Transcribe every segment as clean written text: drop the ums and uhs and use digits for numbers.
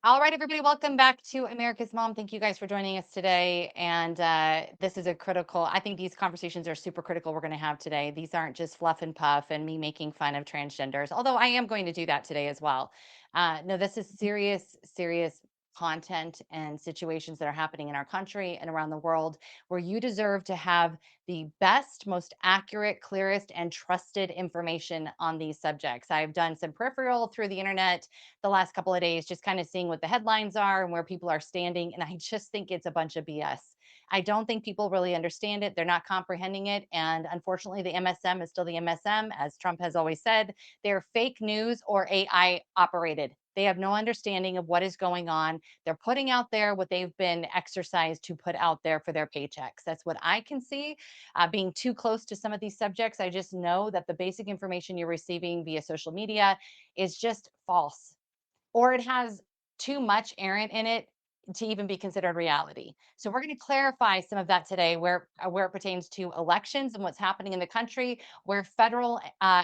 All right, everybody, welcome back to America's Mom. Thank you guys for joining us today. And this is I think these conversations are super critical we're going to have today. These aren't just fluff and puff and me making fun of transgenders, although I am going to do that today as well. No, this is serious, serious content and situations that are happening in our country and around the world where you deserve to have the best, most accurate, clearest, and trusted information on these subjects. I've done some peripheral through the internet the last couple of days, just kind of seeing what the headlines are and where people are standing. And I just think it's a bunch of BS. I don't think people really understand it. They're not comprehending it. And unfortunately, the MSM is still the MSM, as Trump has always said. They're fake news or AI operated. They have no understanding of what is going on. They're putting out there what they've been exercised to put out there for their paychecks. That's what I can see. Being too close to some of these subjects, I just know that the basic information you're receiving via social media is just false, or it has too much errant in it to even be considered reality. So we're going to clarify some of that today, where it pertains to elections and what's happening in the country, where federal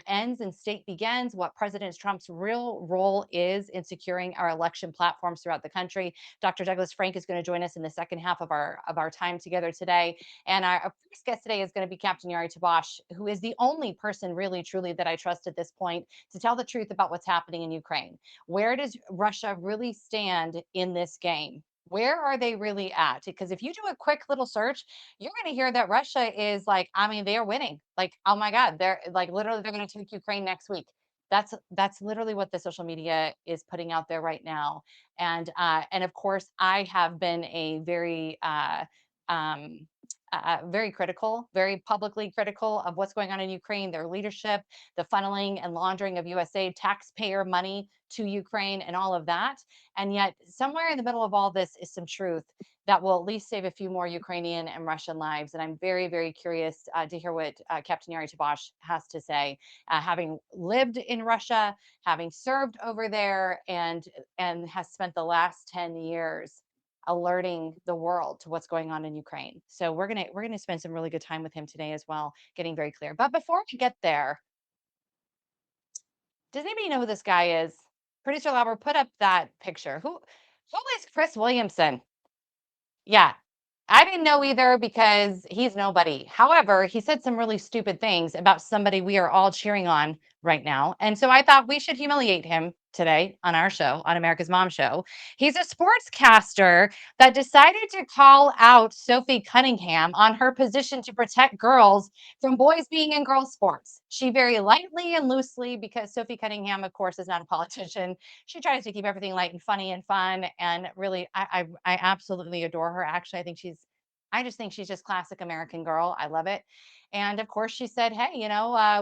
ends and state begins, what President Trump's real role is in securing our election platforms throughout the country. Dr. Douglas Frank is going to join us in the second half of our time together today, and our first guest today is going to be Captain Yuri Tabach, who is the only person really truly that I trust at this point to tell the truth about what's happening in Ukraine. Where does Russia really stand in this game? Where are they really at? Because if you do a quick little search, you're going to hear that Russia is like, I mean, they are winning. Like, oh my God, they're like literally they're going to take Ukraine next week. That's literally what the social media is putting out there right now. And of course, I have been a um, very critical, very publicly critical of what's going on in Ukraine, their leadership, the funneling and laundering of USA taxpayer money to Ukraine, and all of that. And yet, somewhere in the middle of all this is some truth that will at least save a few more Ukrainian and Russian lives. And I'm very, very curious to hear what Captain Yuri Tabach has to say, having lived in Russia, having served over there, and has spent the last 10 years alerting the world to what's going on in Ukraine. So we're gonna spend some really good time with him today as well, getting very clear. But before we get there, does anybody know who this guy is? Producer Lauber, put up that picture. Who is Chris Williamson? Yeah. I didn't know either because he's nobody. However, he said some really stupid things about somebody we are all cheering on right now. And so I thought we should humiliate him today on our show, on America's Mom Show. He's a sportscaster that decided to call out Sophie Cunningham on her position to protect girls from boys being in girls' sports. She very lightly and loosely, because Sophie Cunningham, of course, is not a politician, she tries to keep everything light and funny and fun. And really, I absolutely adore her. Actually, I just think she's just classic American girl. I love it. And of course, she said, "Hey,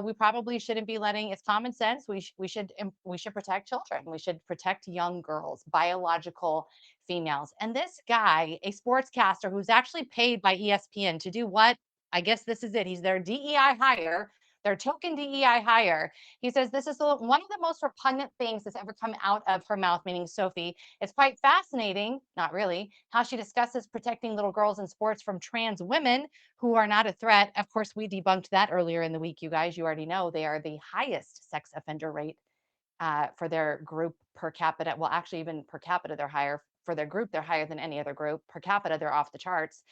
we probably shouldn't be letting. It's common sense. We should protect children. We should protect young girls, biological females." And this guy, a sportscaster who's actually paid by ESPN to do what? I guess this is it. He's their DEI hire, their token DEI hire. He says this is one of the most repugnant things that's ever come out of her mouth, meaning Sophie. It's quite fascinating, not really, how she discusses protecting little girls in sports from trans women who are not a threat. Of course, we debunked that earlier in the week, you guys. You already know they are the highest sex offender rate for their group per capita. Well, actually, even per capita, they're higher. For their group, they're higher than any other group. Per capita, they're off the charts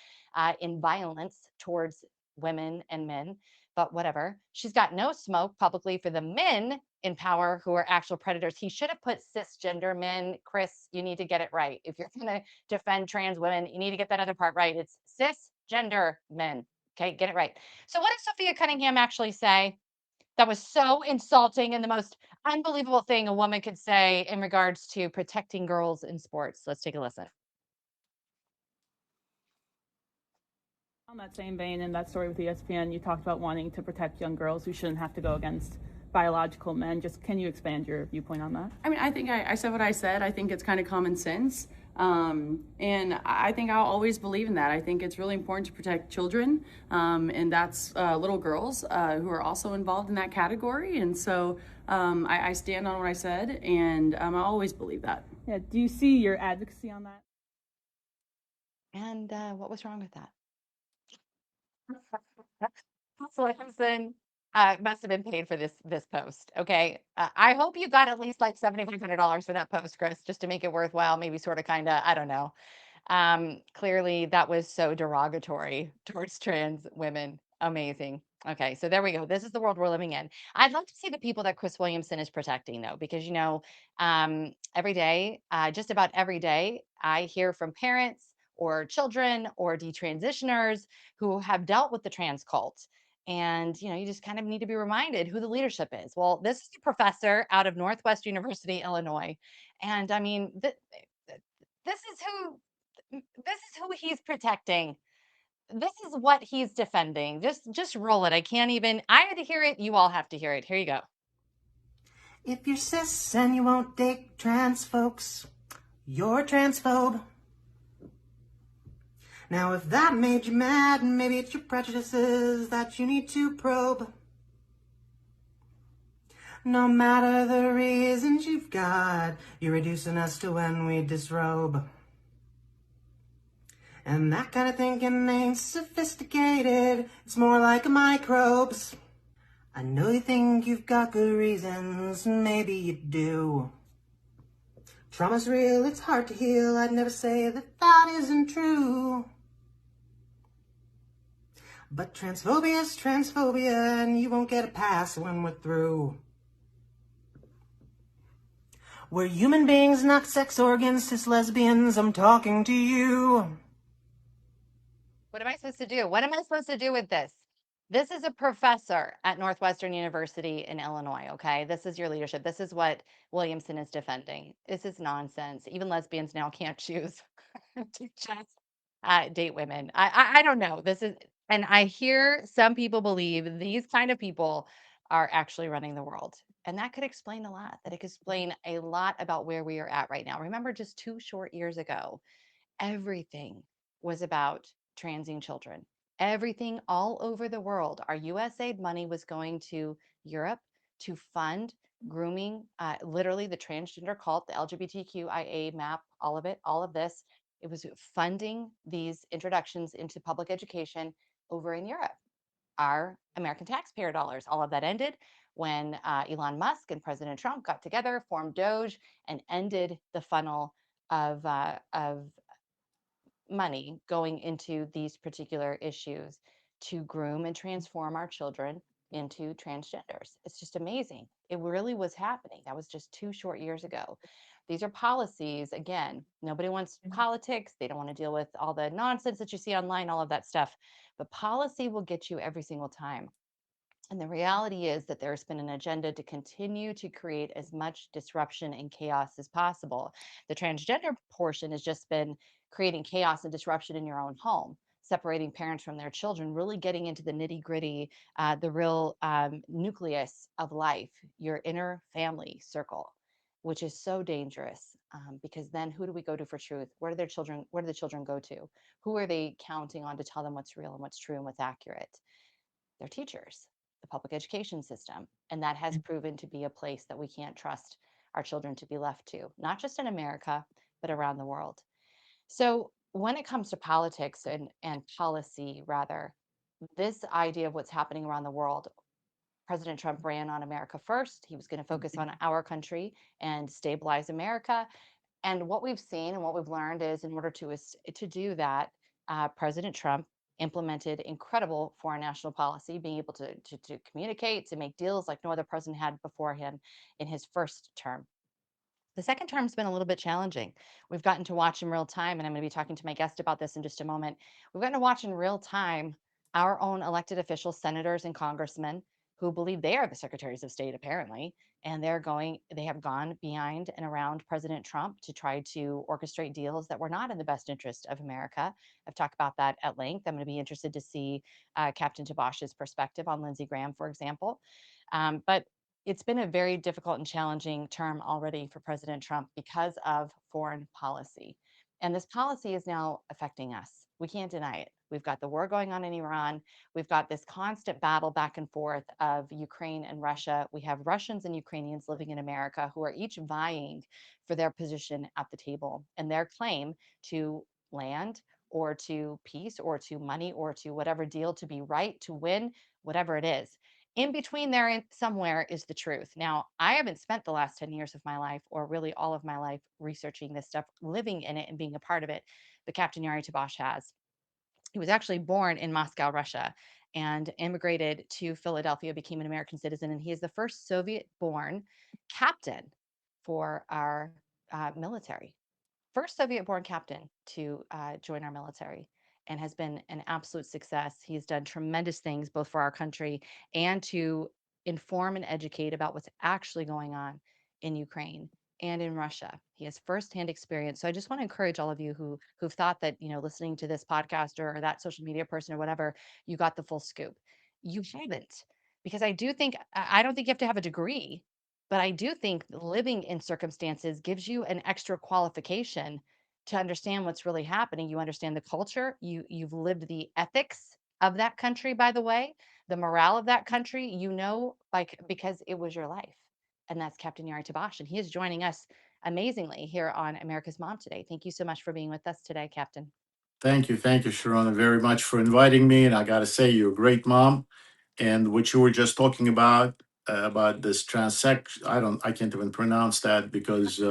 in violence towards women and men. But whatever. She's got no smoke publicly for the men in power who are actual predators. He should have put cisgender men. Chris, you need to get it right. If you're going to defend trans women, you need to get that other part right. It's cisgender men. Okay, get it right. So, what did Sophia Cunningham actually say that was so insulting and the most unbelievable thing a woman could say in regards to protecting girls in sports? Let's take a listen. On that same vein, in that story with ESPN, you talked about wanting to protect young girls who shouldn't have to go against biological men. Just can you expand your viewpoint on that? I mean, I think I said what I said. I think it's kind of common sense. And I think I'll always believe in that. I think it's really important to protect children, and that's little girls who are also involved in that category. And so I stand on what I said, and I always believe that. Yeah. Do you see your advocacy on that? And what was wrong with that? Williamson, must have been paid for this post. Okay, I hope you got at least like $7,500 for that post, Chris, just to make it worthwhile. Maybe sort of, kind of, I don't know. Clearly, that was so derogatory towards trans women. Amazing. Okay, so there we go. This is the world we're living in. I'd love to see the people that Chris Williamson is protecting, though, because every day, just about every day, I hear from parents or children or detransitioners who have dealt with the trans cult. And you just kind of need to be reminded who the leadership is. Well, this is a professor out of Northwest University, Illinois, and I mean, this is who this is who he's protecting. This is what he's defending. Just roll it. I had to hear it. You all have to hear it. Here you go. If you're cis and you won't date trans folks, you're a transphobe. Now if that made you mad, maybe it's your prejudices that you need to probe. No matter the reasons you've got, you're reducing us to when we disrobe. And that kind of thinking ain't sophisticated, it's more like microbes. I know you think you've got good reasons, maybe you do. Trauma's real, it's hard to heal, I'd never say that that isn't true. But transphobia, and you won't get a pass when we're through. We're human beings, not sex organs, cis lesbians, I'm talking to you. What am I supposed to do? What am I supposed to do with this? This is a professor at Northwestern University in Illinois, okay? This is your leadership. This is what Williamson is defending. This is nonsense. Even lesbians now can't choose to just date women. I don't know. And I hear some people believe these kind of people are actually running the world. And that could explain a lot. That it could explain a lot about where we are at right now. Remember, just 2 short years ago, everything was about transing children. Everything all over the world. Our USAID money was going to Europe to fund grooming, literally the transgender cult, the LGBTQIA map, all of it, all of this. It was funding these introductions into public education over in Europe. Our American taxpayer dollars. All of that ended when Elon Musk and President Trump got together, formed Doge, and ended the funnel of money going into these particular issues to groom and transform our children into transgenders. It's just amazing. It really was happening. That was just 2 short years ago. These are policies. Again, nobody wants politics. They don't want to deal with all the nonsense that you see online, all of that stuff. But policy will get you every single time. And the reality is that there's been an agenda to continue to create as much disruption and chaos as possible. The transgender portion has just been creating chaos and disruption in your own home, separating parents from their children, really getting into the nitty gritty, the real nucleus of life, your inner family circle, which is so dangerous because then who do we go to for truth? Where do the children go to? Who are they counting on to tell them what's real and what's true and what's accurate? Their teachers, the public education system. And that has proven to be a place that we can't trust our children to be left to, not just in America, but around the world. So when it comes to politics and policy, rather, this idea of what's happening around the world, President Trump ran on America first. He was going to focus on our country and stabilize America. And what we've seen and what we've learned is in order to do that, President Trump implemented incredible foreign national policy, being able to communicate, to make deals like no other president had before him in his first term. The second term's been a little bit challenging. We've gotten to watch in real time, and I'm going to be talking to my guest about this in just a moment. We've gotten to watch in real time our own elected officials, senators and congressmen, who believe they are the secretaries of state, apparently, and they have gone behind and around President Trump to try to orchestrate deals that were not in the best interest of America. I've talked about that at length. I'm going to be interested to see Captain Tabach's perspective on Lindsey Graham, for example. But it's been a very difficult and challenging term already for President Trump because of foreign policy. And this policy is now affecting us. We can't deny it. We've got the war going on in Iran. We've got this constant battle back and forth of Ukraine and Russia. We have Russians and Ukrainians living in America who are each vying for their position at the table and their claim to land or to peace or to money or to whatever deal, to be right, to win, whatever it is. In between there and somewhere is the truth. Now, I haven't spent the last 10 years of my life, or really all of my life, researching this stuff, living in it and being a part of it, but Captain Yuri Tabach has. He was actually born in Moscow, Russia, and immigrated to Philadelphia, became an American citizen, and he is the first Soviet born captain for our military. First Soviet born captain to join our military, and has been an absolute success. He's done tremendous things both for our country and to inform and educate about what's actually going on in Ukraine and in Russia. He has firsthand experience. So I just want to encourage all of you who've thought that, listening to this podcast or that social media person or whatever, you got the full scoop. You haven't. Because I don't think you have to have a degree, but I do think living in circumstances gives you an extra qualification to understand what's really happening. You understand the culture, you've lived the ethics of that country, by the way, the morale of that country, like, because it was your life. And that's Captain Yari Tabash. And he is joining us amazingly here on America's Mom today. Thank you so much for being with us today, Captain. Thank you, Sharona, very much for inviting me. And I got to say, you're a great mom. And what you were just talking about this transaction, I can't even pronounce that because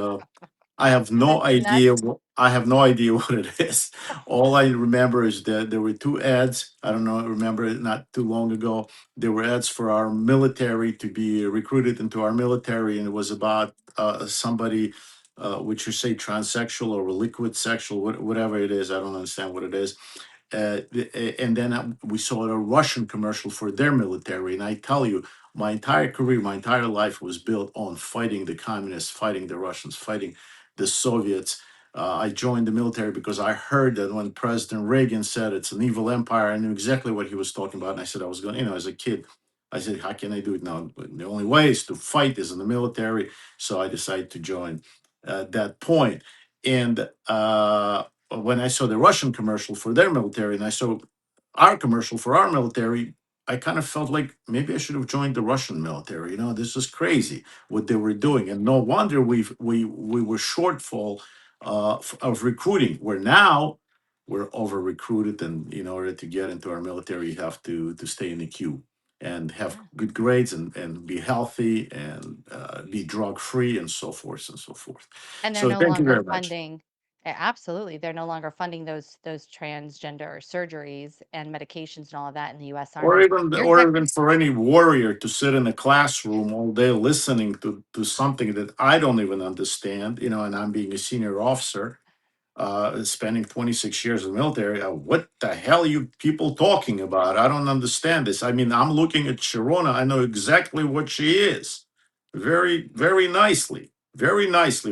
I have no idea. Nuts. I have no idea what it is. All I remember is that there were two ads. I don't know. I remember it not too long ago. There were ads for our military to be recruited into our military, and it was about somebody, which you say transsexual or liquid sexual, whatever it is. I don't understand what it is. And then we saw a Russian commercial for their military. And I tell you, my entire career, my entire life was built on fighting the communists, fighting the Russians, fighting the Soviets. I joined the military because I heard that when President Reagan said it's an evil empire, I knew exactly what he was talking about. And I said, I was going, as a kid, I said, how can I do it now? But the only way is to fight is in the military. So I decided to join at that point. And when I saw the Russian commercial for their military and I saw our commercial for our military, I kind of felt like maybe I should have joined the Russian military. This is crazy what they were doing, and no wonder we were shortfall of recruiting. Where now we're over recruited, and in order to get into our military, you have to stay in the queue and have Yeah. good grades and be healthy and be drug free and so forth and so forth. And they're So no thank you longer very much. funding. Absolutely, they're no longer funding those transgender surgeries and medications and all of that in the US Or Army. even You're or exactly. even for any warrior to sit in a classroom all day listening to something that I don't even understand, and I'm being a senior officer, spending 26 years in the military. What the hell are you people talking about? I don't understand this. I mean, I'm looking at Sherronna. I know exactly what she is. Very, very nicely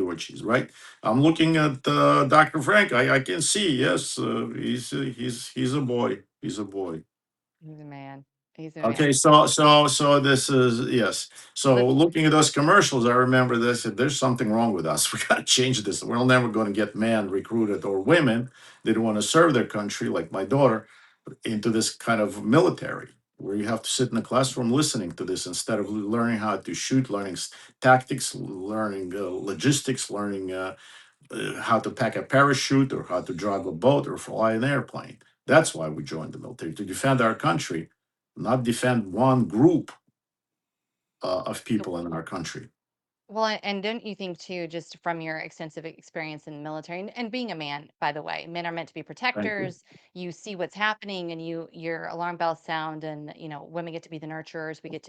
what she's right. I'm looking at Dr. Frank. I can see. Yes, he's a boy. He's a boy. He's a man. He's a Okay, man. so this is yes. So Let looking at those commercials, I remember they said there's something wrong with us. We got to change this. We're never going to get men recruited or women that want to serve their country, like my daughter, into this kind of military where you have to sit in a classroom listening to this instead of learning how to shoot, learning tactics, learning logistics, learning how to pack a parachute or how to drive a boat or fly an airplane. That's why we joined the military, to defend our country, not defend one group of people in our country. Well, and don't you think too, just from your extensive experience in the military and being a man, by the way, men are meant to be Thank you. protectors. You see what's happening and your alarm bells sound, and women get to be the nurturers. We get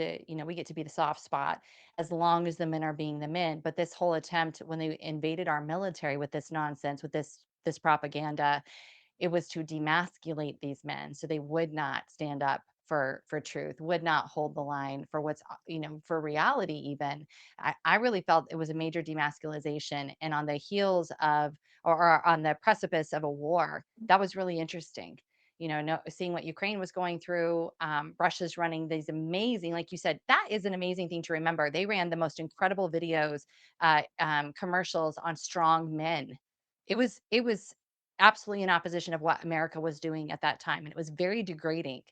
to be the soft spot as long as the men are being the men. But this whole attempt when they invaded our military with this nonsense, with this propaganda, it was to demasculate these men so they would not stand up for truth, would not hold the line for what's for reality. Even I really felt it was a major demasculization, and on the heels of, or on the precipice of, a war that was really interesting. No, seeing what Ukraine was going through. Russia's running these amazing, like you said, that is an amazing thing to remember. They ran the most incredible videos, commercials on strong men. It was absolutely in opposition of what America was doing at that time. And it was very degrading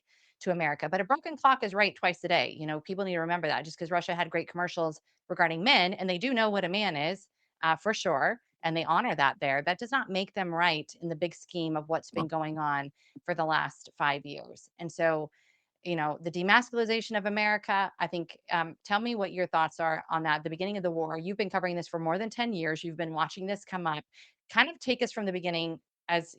to America. But a broken clock is right twice a day. People need to remember that. Just because Russia had great commercials regarding men, and they do know what a man is, for sure, and they honor that there, that does not make them right in the big scheme of what's been going on for the last 5 years. And so the demasculization of America. I think, tell me what your thoughts are on that. The beginning of the war, you've been covering this for more than 10 years. You've been watching this come up. Kind of take us from the beginning, as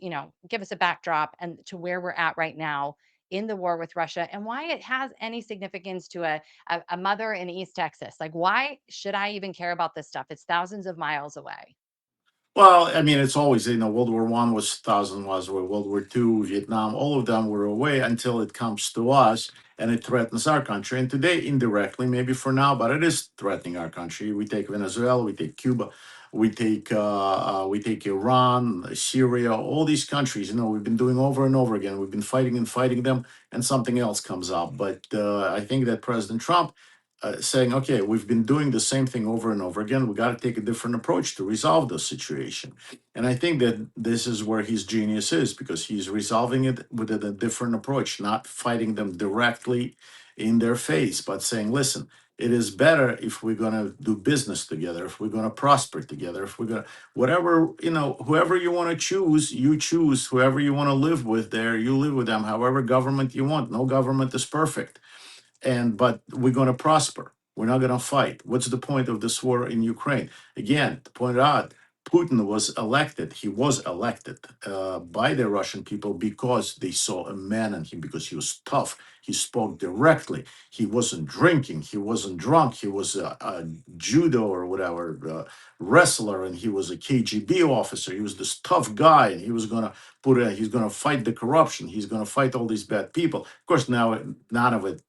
give us a backdrop and to where we're at right now in the war with Russia, and why it has any significance to a mother in East Texas. Like, why should I even care about this stuff? It's thousands of miles away. Well, I mean, it's always, World War One was 1,000 miles away, World War Two, Vietnam, all of them were away until it comes to us and it threatens our country. And today, indirectly, maybe for now, but it is threatening our country. We take Venezuela, we take Cuba, we take Iran, Syria, all these countries. We've been doing over and over again. We've been fighting and fighting them, and something else comes up. But I think that President Trump saying, okay, we've been doing the same thing over and over again. We got to take a different approach to resolve the situation. And I think that this is where his genius is, because he's resolving it with a different approach, not fighting them directly in their face, but saying, listen, it is better if we're going to do business together, if we're going to prosper together, if we're going to, whatever, whoever you want to choose, you choose. Whoever you want to live with there, you live with them, however government you want. No government is perfect, but we're going to prosper. We're not going to fight. What's the point of this war in Ukraine? Again, to point out, Putin was elected. He was elected by the Russian people because they saw a man in him, because he was tough. He spoke directly. He wasn't drinking. He wasn't drunk. He was a judo or whatever wrestler, and he was a KGB officer. He was this tough guy, and he was going to he's going to fight the corruption. He's going to fight all these bad people. Of course, now none of it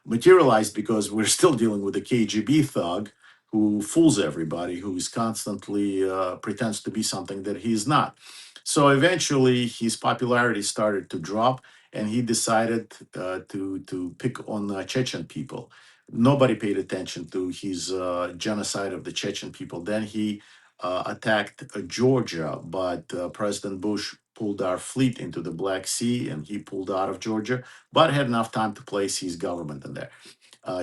materialized, because we're still dealing with a KGB thug who fools everybody, who is constantly pretends to be something that he's not. So eventually, his popularity started to drop, and he decided to pick on Chechen people. Nobody paid attention to his genocide of the Chechen people. Then he attacked Georgia, but President Bush pulled our fleet into the Black Sea, and he pulled out of Georgia, but had enough time to place his government in there,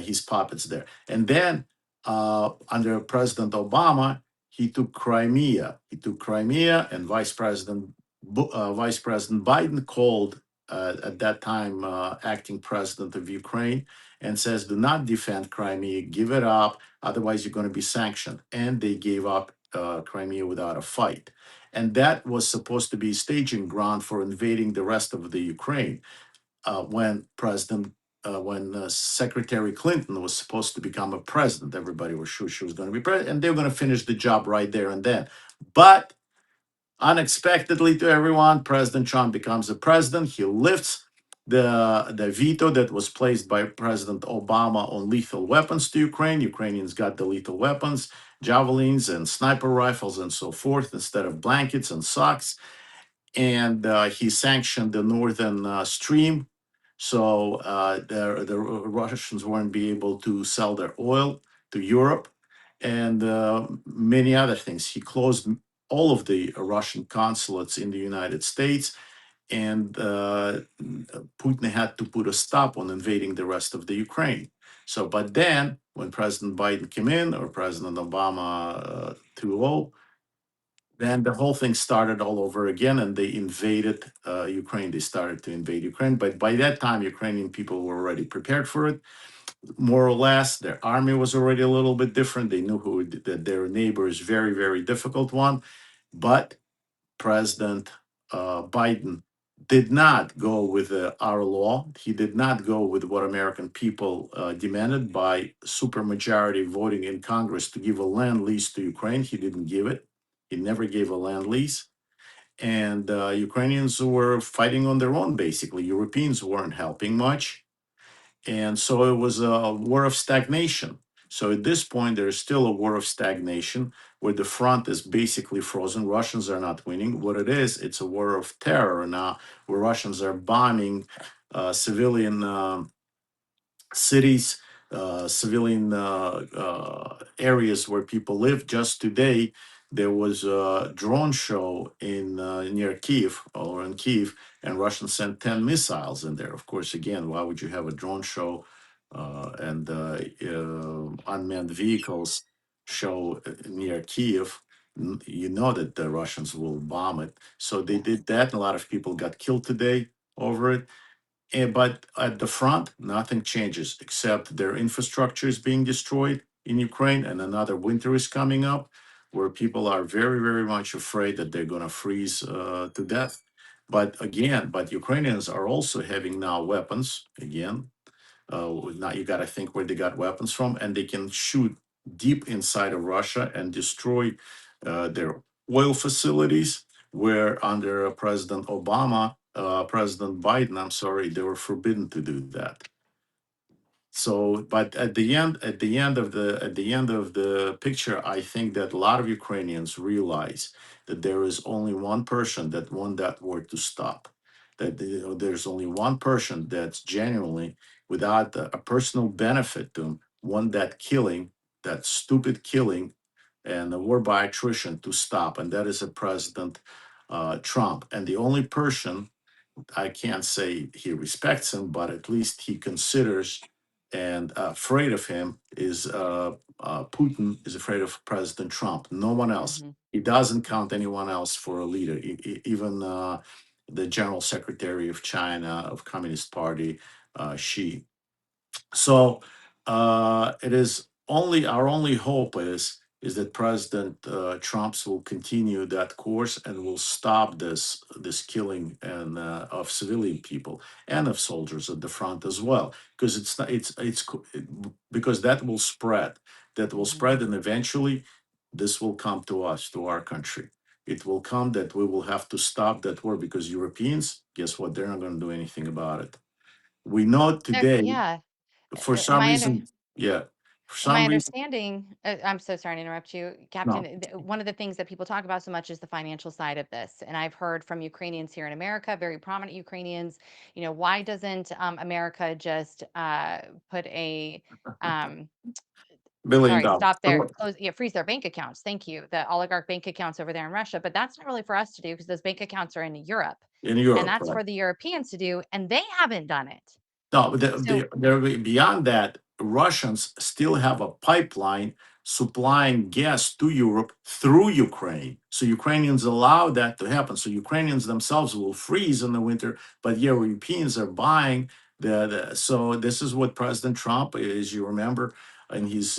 his puppets there. And then under President Obama, he took Crimea. And Vice President Biden called at that time acting president of Ukraine and says, "Do not defend Crimea. Give it up. Otherwise, you're going to be sanctioned." And they gave up Crimea without a fight. And that was supposed to be staging ground for invading the rest of the Ukraine. When Secretary Clinton was supposed to become a president, everybody was sure she was going to be president, and they were going to finish the job right there and then. But unexpectedly to everyone, President Trump becomes a president. He lifts the veto that was placed by President Obama on lethal weapons to Ukraine. Ukrainians got the lethal weapons, javelins and sniper rifles and so forth, instead of blankets and socks. And he sanctioned the Northern Stream, so the Russians weren't be able to sell their oil to Europe, and many other things. He closed all of the Russian consulates in the United States, and Putin had to put a stop on invading the rest of the Ukraine. So, but then when President Biden came in, or President Obama 2.0, then the whole thing started all over again, and they invaded Ukraine. They started to invade Ukraine, but by that time, Ukrainian people were already prepared for it, more or less. Their army was already a little bit different. They knew that their neighbor is very, very difficult one. But President Biden did not go with our law. He did not go with what American people demanded by supermajority voting in Congress to give a land lease to Ukraine. He didn't give it. He never gave a land lease. And Ukrainians were fighting on their own, basically. Europeans weren't helping much. And so it was a war of stagnation. So at this point, there's still a war of stagnation where the front is basically frozen. Russians are not winning. What it is, it's a war of terror now, where Russians are bombing civilian cities, civilian areas where people live. Just today, there was a drone show in near Kiev, or in Kiev, and Russians sent 10 missiles in there. Of course, again, why would you have a drone show and unmanned vehicles show near Kiev? You know that the Russians will bomb it. So they did that. A lot of people got killed today over it. But at the front, nothing changes except their infrastructure is being destroyed in Ukraine, and another winter is coming up where people are very, very much afraid that they're going to freeze to death. But again, Ukrainians are also having now weapons again. Now you got to think where they got weapons from, and they can shoot deep inside of Russia and destroy their oil facilities. Where under President Obama, President Biden, I'm sorry, they were forbidden to do that. So, but at the end of the picture, I think that a lot of Ukrainians realize that there is only one person that want that war to stop. That there's only one person that's genuinely, without a personal benefit to him, want that killing, that stupid killing, and the war by attrition to stop, and that is a President Trump. And the only person, I can't say he respects him, but at least he considers and afraid of him is Putin is afraid of President Trump. No one else. Mhm. He doesn't count anyone else for a leader. Even the General Secretary of China of Communist Party, Xi. So it is only our only hope is that President Trump's will continue that course and will stop this killing and of civilian people and of soldiers at the front as well, because it's not because that will spread, Mhm. and eventually this will come to us, to our country. It will come that we will have to stop that war because Europeans, guess what? They're not going to do anything about it. We know today Yeah. for some My under reason, yeah, for my some reason, understanding, I'm so sorry to interrupt you, Captain. no, One of the things that people talk about so much is the financial side of this, and I've heard from Ukrainians here in America, very prominent Ukrainians. Why doesn't America just put a um, billion sorry, dollars. stop there, close, yeah, freeze their bank accounts. Thank you, the oligarch bank accounts over there in Russia, but that's not really for us to do because those bank accounts are in Europe, In and Europe, that's right? for the Europeans to do, and they haven't done it. No, but So. beyond that, Russians still have a pipeline supplying gas to Europe through Ukraine. So Ukrainians allow that to happen. So Ukrainians themselves will freeze in the winter, but Europeans are buying so this is what President Trump, as you remember, in his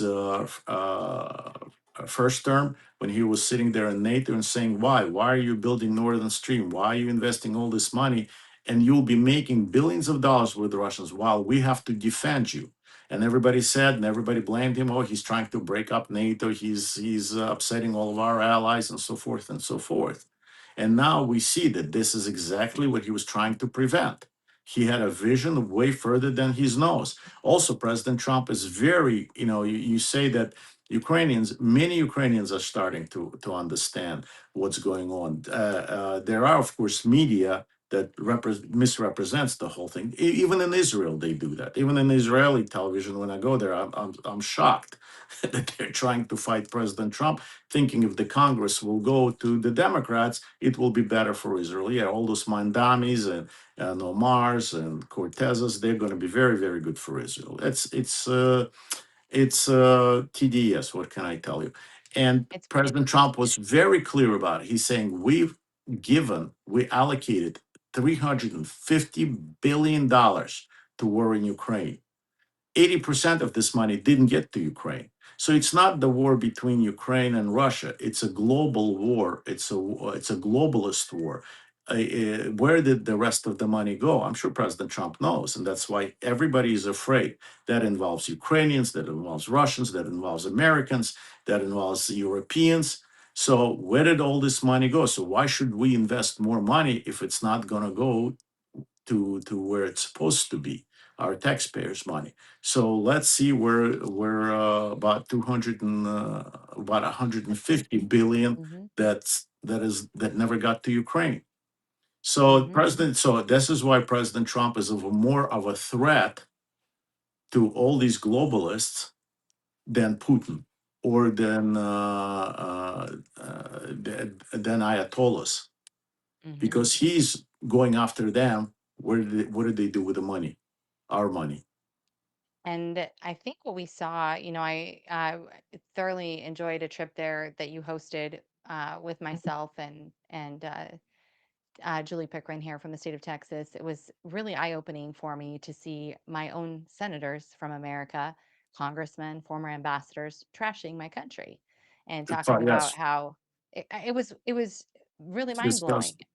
first term, when he was sitting there in NATO and saying, Why are you building Northern Stream? Why are you investing all this money? And you'll be making billions of dollars with the Russians while we have to defend you. And everybody said, and everybody blamed him. Oh, he's trying to break up NATO. He's upsetting all of our allies, and so forth and so forth. And now we see that this is exactly what he was trying to prevent. He had a vision way further than his nose. Also, President Trump is very, you say that many Ukrainians are starting to understand what's going on. There are, of course, media that misrepresents the whole thing. Even in Israel, they do that. Even in Israeli television, when I go there, I'm shocked that they're trying to fight President Trump, thinking if the Congress will go to the Democrats, it will be better for Israel. Yeah, all those Mandamis and Omars and Cortezes, they're going to be very, very good for Israel. It's TDS. What can I tell you? And It's President Trump was very clear about it. He's saying we allocated $350 billion to war in Ukraine. 80% of this money didn't get to Ukraine. So it's not the war between Ukraine and Russia. It's a global war. It's a globalist war. Where did the rest of the money go? I'm sure President Trump knows, and that's why everybody is afraid. That involves Ukrainians, that involves Russians, that involves Americans, that involves Europeans. So where did all this money go? So why should we invest more money if it's not going to go to where it's supposed to be, our taxpayers' money? So let's see, we're about 200 and about 150 billion mm-hmm, that never got to Ukraine. So mm-hmm. president, so this is why President Trump is more of a threat to all these globalists than Putin or than Ayatollahs, Hmm. because he's going after them. What did they do with the money? Our money. And I think what we saw, I thoroughly enjoyed a trip there that you hosted with myself and Julie Pickering here from the state of Texas. It was really eye opening for me to see my own senators from America, congressmen, former ambassadors trashing my country and talking about Yes, how it was really it's mind blowing disgusting.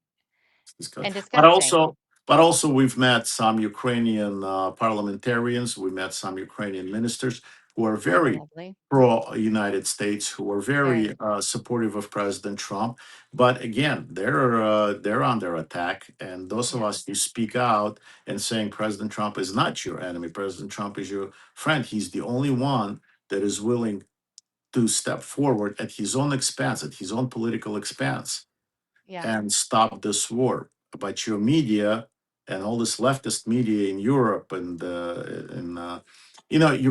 It's disgusting. and But disgusting. also, we've met some Ukrainian parliamentarians. We met some Ukrainian ministers who are They were very lovely, pro United States, who are very very. supportive of President Trump. But again, they're under attack, and those of us Yes. who speak out and saying President Trump is not your enemy, President Trump is your friend. He's the only one that is willing to step forward at his own expense, at his own political expense, Yeah. and stop this war. But your media and all this leftist media in Europe and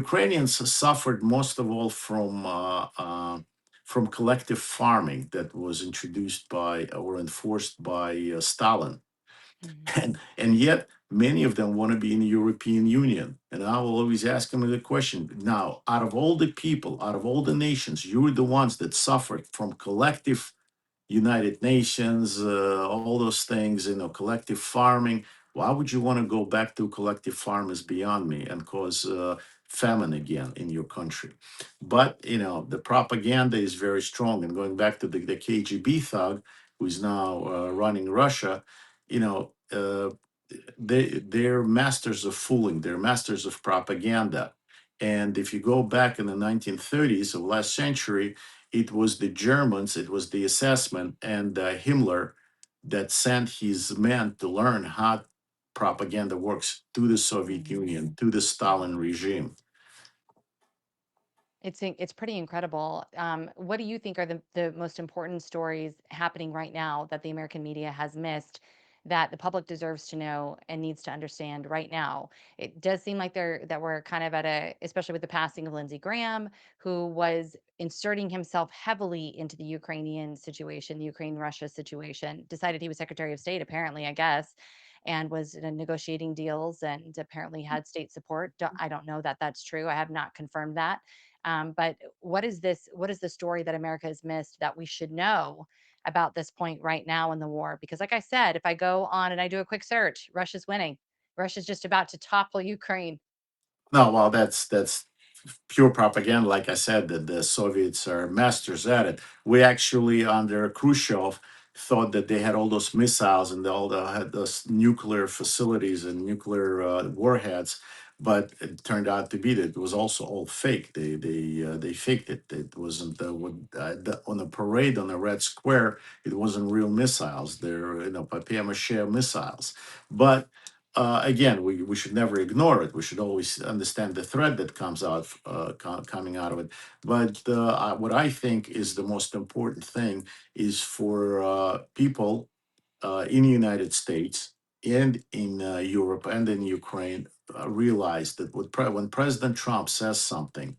Ukrainians suffered most of all from collective farming that was introduced by or enforced by Stalin, Mhm. and yet many of them want to be in the European Union. And I will always ask them the question: now, out of all the people, out of all the nations, you were the ones that suffered from collective United Nations, all those things, collective farming. Why would you want to go back to collective farm is beyond me and cause famine again in your country? But, the propaganda is very strong. And going back to the KGB thug who is now running Russia, they're masters of fooling, they're masters of propaganda. And if you go back in the 1930s of last century, it was the Germans, it was the assessment, and Himmler that sent his men to learn how propaganda works to the Soviet Mhm. Union, to the Stalin regime. It's pretty incredible. What do you think are the most important stories happening right now that the American media has missed that the public deserves to know and needs to understand right now? It does seem like that we're kind of at especially with the passing of Lindsey Graham, who was inserting himself heavily into the Ukrainian situation, the Ukraine-Russia situation, decided he was Secretary of State, apparently, I guess, and was negotiating deals and apparently had state support. I don't know that that's true. I have not confirmed that, but what is this? What is the story that America has missed that we should know about this point right now in the war? Because, like I said, if I go on and I do a quick search, Russia's winning. Russia's just about to topple Ukraine. No, well, that's pure propaganda. Like I said, that the Soviets are masters at it. We actually, under Khrushchev, thought that they had all those missiles and had those nuclear facilities and nuclear warheads, but it turned out to be that it was also all fake. They faked it. It wasn't on a parade on the Red Square. It wasn't real missiles. They're papier-mâché missiles, but again, we should never ignore it. We should always understand the threat that comes out coming out of it. But what I think is the most important thing is for people in the United States and in Europe and in Ukraine realize that when President Trump says something,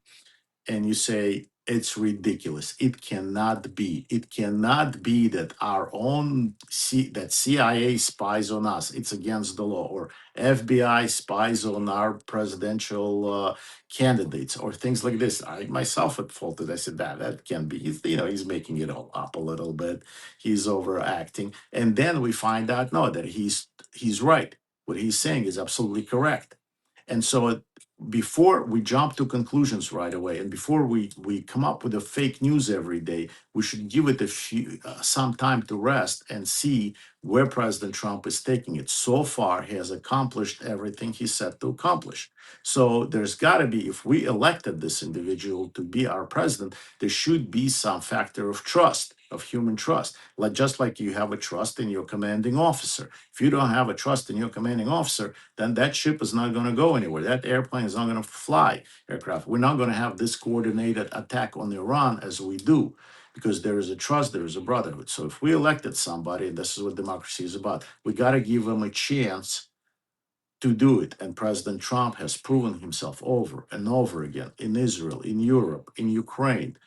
and you say it's ridiculous. It cannot be. It cannot be that our own that CIA spies on us. It's against the law, or FBI spies on our presidential candidates, or things like this. I myself at faulted. I said that can be. He's making it all up a little bit. He's overacting, and then we find out no, that he's right. What he's saying is absolutely correct. And so before we jump to conclusions right away, and before we come up with a fake news every day, we should give it some time to rest and see where President Trump is taking it. So far, he has accomplished everything he set to accomplish. So there's got to be, if we elected this individual to be our president, there should be some factor of trust, of human trust. Just like you have a trust in your commanding officer. If you don't have a trust in your commanding officer, then that ship is not going to go anywhere. That airplane is not going to fly aircraft. We're not going to have this coordinated attack on Iran as we do, because there is a trust, there is a brotherhood. So if we elected somebody, and this is what democracy is about, we got to give them a chance to do it. And President Trump has proven himself over and over again in Israel, in Europe, in Ukraine,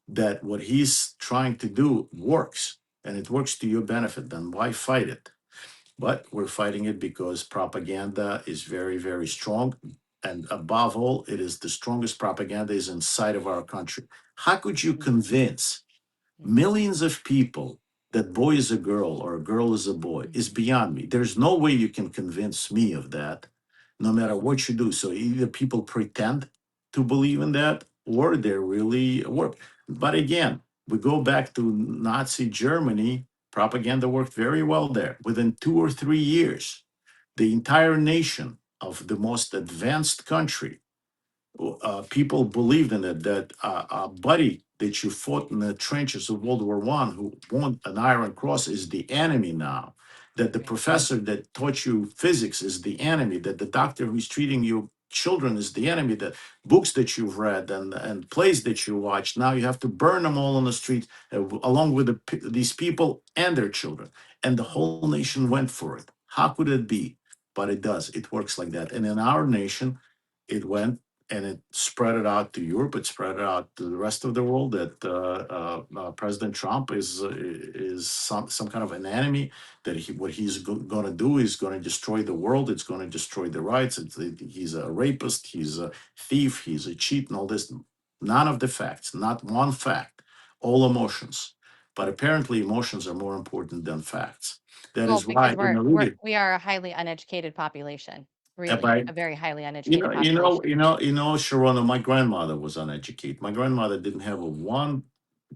that what he's trying to do works, and it works to your benefit. Then why fight it? But we're fighting it because propaganda is very, very strong. And above all, it is the strongest propaganda is inside of our country. How could you Mhm. convince Mhm. millions of people that boy is a girl or a girl is a boy is beyond me. There's no way you can convince me of that, no matter what you do. So either people pretend to believe in that or they really work. But again, we go back to Nazi Germany, propaganda worked very well there. Within 2 or 3 years, the entire nation of the most advanced country, people believed in it, that a buddy that you fought in the trenches of World War One, who won an Iron Cross, is the enemy now. That the professor that taught you physics is the enemy. That the doctor who's treating you children is the enemy. That books that you've read and plays that you watched, now you have to burn them all on the street, along with these people and their children. And the whole nation went for it. How could it be? But it does. It works like that. And in our nation, it went and it spread it out to Europe. It spread it out to the rest of the world. That President Trump is some kind of an enemy. That what he's going to do is going to destroy the world. It's going to destroy the rights. He's a rapist. He's a thief. He's a cheat, and all this. None of the facts. Not one fact. All emotions. But apparently, emotions are more important than facts. That Well, is why because in the we are a highly uneducated population, really, by a very highly you uneducated know, you know, population. you know, you know, Sherronna, my grandmother was uneducated. My grandmother didn't have a one,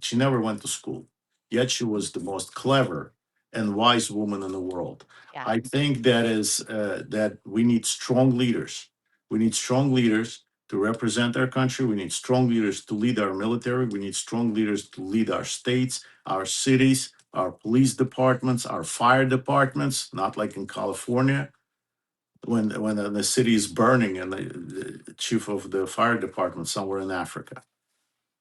she never went to school. Yet she was the most clever and wise woman in the world. Yeah. I think that we need strong leaders. We need strong leaders to represent our country. We need strong leaders to lead our military. We need strong leaders to lead our states, our cities, our police departments, our fire departments, not like in California when the city is burning and the chief of the fire department somewhere in Africa.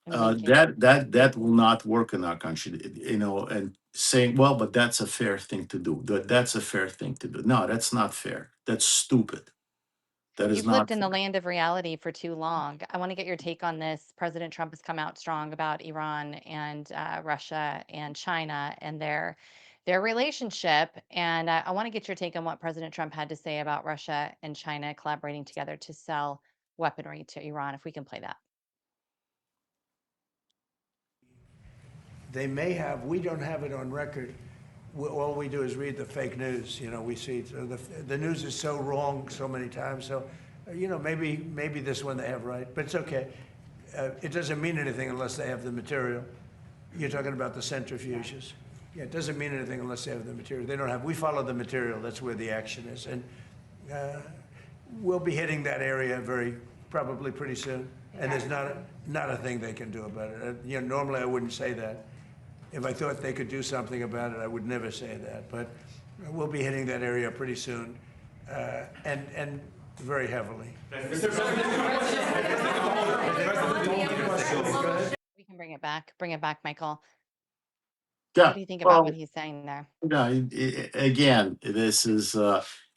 And leaking. That will not work in our country, and saying, well, but that's a fair thing to do. That's a fair thing to do. No, that's not fair. That's stupid. That is You've not lived in the fair. land of reality for too long. I want to get your take on this. President Trump has come out strong about Iran and Russia and China and their relationship. And I want to get your take on what President Trump had to say about Russia and China collaborating together to sell weaponry to Iran. If we can play that. They may have, we don't have it on record. All we do is read the fake news. We see the news is so wrong so many times. So, maybe this one they have right, but it's okay. It doesn't mean anything unless they have the material. You're talking about the centrifuges. Yeah, it doesn't mean anything unless they have the material. They don't have. We follow the material. That's where the action is, and we'll be hitting that area probably pretty soon. And there's not a thing they can do about it. Normally I wouldn't say that. If I thought they could do something about it, I would never say that. But we'll be hitting that area pretty soon, and very heavily. We can bring it back. Bring it back, Michael. Yeah. What do you think about what he's saying there? Again, this is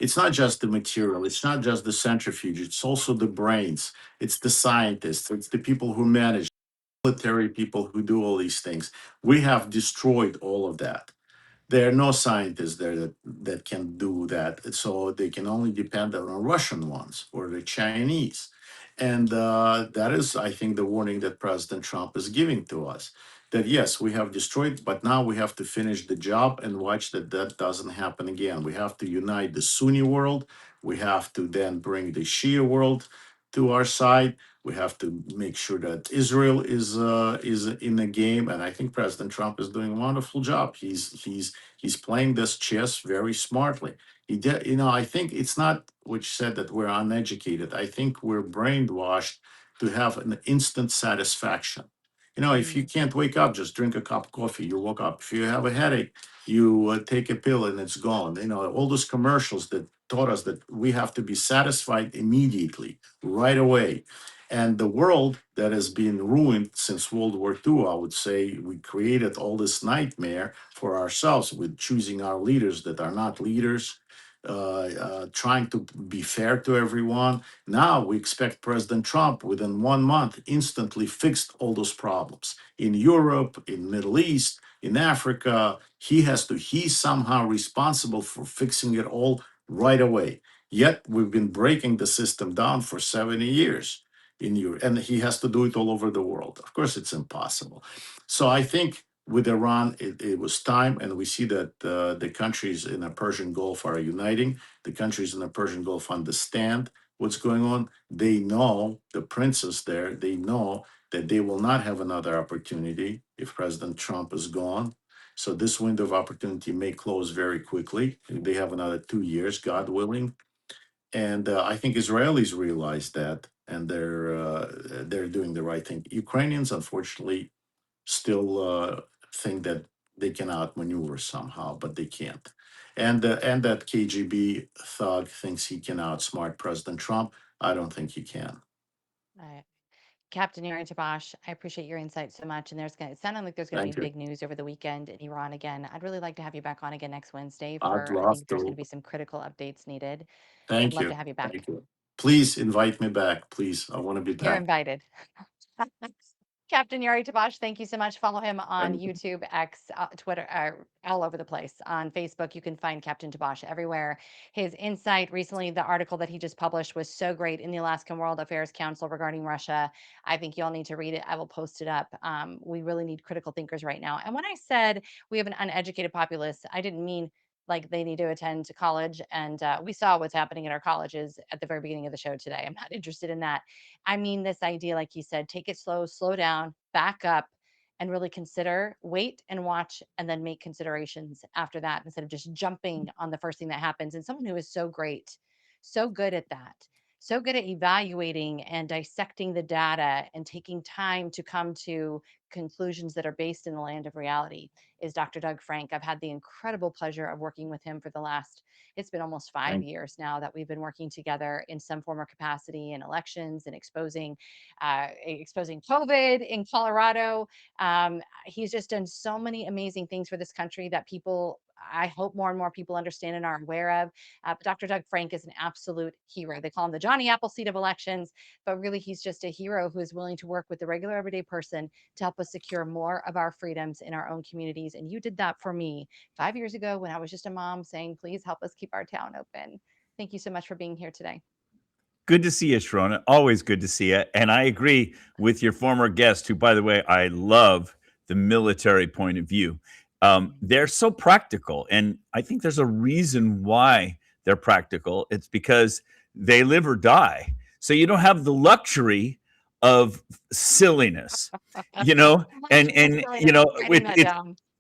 it's not just the material, it's not just the centrifuge, it's also the brains, it's the scientists, it's the people who manage, military people who do all these things. We have destroyed all of that. There are no scientists there that can do that, so they can only depend on Russian ones or the Chinese. And that is, I think, the warning that President Trump is giving to us, that yes, we have destroyed, but now we have to finish the job and watch that doesn't happen again. We have to unite the Sunni world. We have to then bring the Shia world to our side. We have to make sure that Israel is in the game, and I think President Trump is doing a wonderful job. He's playing this chess very smartly. I think it's not what you said that we're uneducated. I think we're brainwashed to have an instant satisfaction. If you can't wake up, just drink a cup of coffee. You woke up. If you have a headache, you take a pill and it's gone. All those commercials that taught us that we have to be satisfied immediately, right away. And the world that has been ruined since World War II, I would say, we created all this nightmare for ourselves with choosing our leaders that are not leaders, trying to be fair to everyone. Now we expect President Trump within 1 month instantly fixed all those problems in Europe, in Middle East, in Africa. He's somehow responsible for fixing it all right away. Yet we've been breaking the system down for 70 years in Europe, and he has to do it all over the world. Of course, it's impossible. So I think with Iran, it was time, and we see that the countries in the Persian Gulf are uniting. The countries in the Persian Gulf understand what's going on. They know, the princes there, they know that they will not have another opportunity if President Trump is gone. So this window of opportunity may close very quickly. They have another 2 years, God willing. And I think Israelis realize that, and they're doing the right thing. Ukrainians, unfortunately, still think that they can outmaneuver somehow, but they can't. And that KGB thug thinks he can outsmart President Trump. I don't think he can. Captain Yuri Tabach, I appreciate your insight so much. And it sounded like there's going to Thank be you. big news over the weekend in Iran again. I'd really like to have you back on again next Wednesday I'd I love think there's going to. to be some critical updates needed. I'd Thank love to you. have you back. Thank you. Please invite me back. Please. I want to be You're back. invited. Captain Yuri Tabach, thank you so much. Follow him on Thank you. YouTube, X, Twitter, all over the place. On Facebook, you can find Captain Tabach everywhere. His insight recently, the article that he just published was so great in the Alaskan World Affairs Council regarding Russia. I think you'll need to read it. I will post it up. We really need critical thinkers right now. And when I said we have an uneducated populace, I didn't mean like they need to attend to college. And we saw what's happening in our colleges at the very beginning of the show today. I'm not interested in that. I mean, this idea, like you said, take it slow down, back up, and really consider, wait and watch, and then make considerations after that instead of just jumping on the first thing that happens. And someone who is so great, so good at that, so good at evaluating and dissecting the data and taking time to come to conclusions that are based in the land of reality is Dr. Doug Frank. I've had the incredible pleasure of working with him for the last, it's been almost 5 years now that we've been working together in some form or capacity in elections and exposing COVID in Colorado. He's just done so many amazing things for this country that people, I hope more and more people understand and are aware of. But Dr. Doug Frank is an absolute hero. They call him the Johnny Appleseed of elections, but really he's just a hero who is willing to work with the regular everyday person to help us secure more of our freedoms in our own communities. And you did that for me 5 years ago when I was just a mom saying, please help us keep our town open. Thank you so much for being here today. Good to see you, Sherronna. Always good to see you. And I agree with your former guest, who, by the way, I love the military point of view. They're so practical. And I think there's a reason why they're practical. It's because they live or die. So you don't have the luxury of silliness, you know, and you know,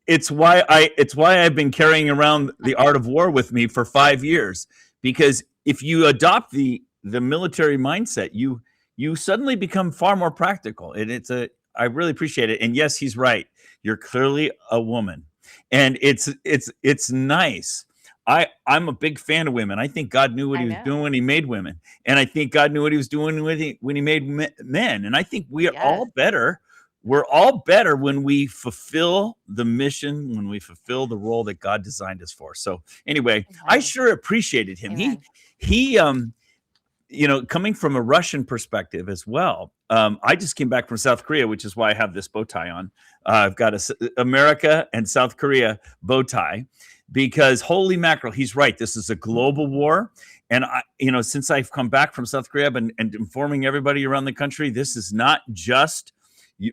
it's why I've been carrying around the Art of War with me for 5 years, because if you adopt the military mindset, you suddenly become far more practical. And I really appreciate it. And yes, he's right. You're clearly a woman, and it's nice. I'm a big fan of women. I think God knew what he was doing when he made women, and I think God knew what he was doing when he made men. And I think we are all better. We're all better when we fulfill the mission, when we fulfill the role that God designed us for. So anyway, I sure appreciated him. He you know, coming from a Russian perspective as well. I just came back from South Korea, which is why I have this bow tie on. I've got a America and South Korea bow tie, because holy mackerel, he's right. This is a global war. And you know, since I've come back from South Korea and informing everybody around the country, this is not just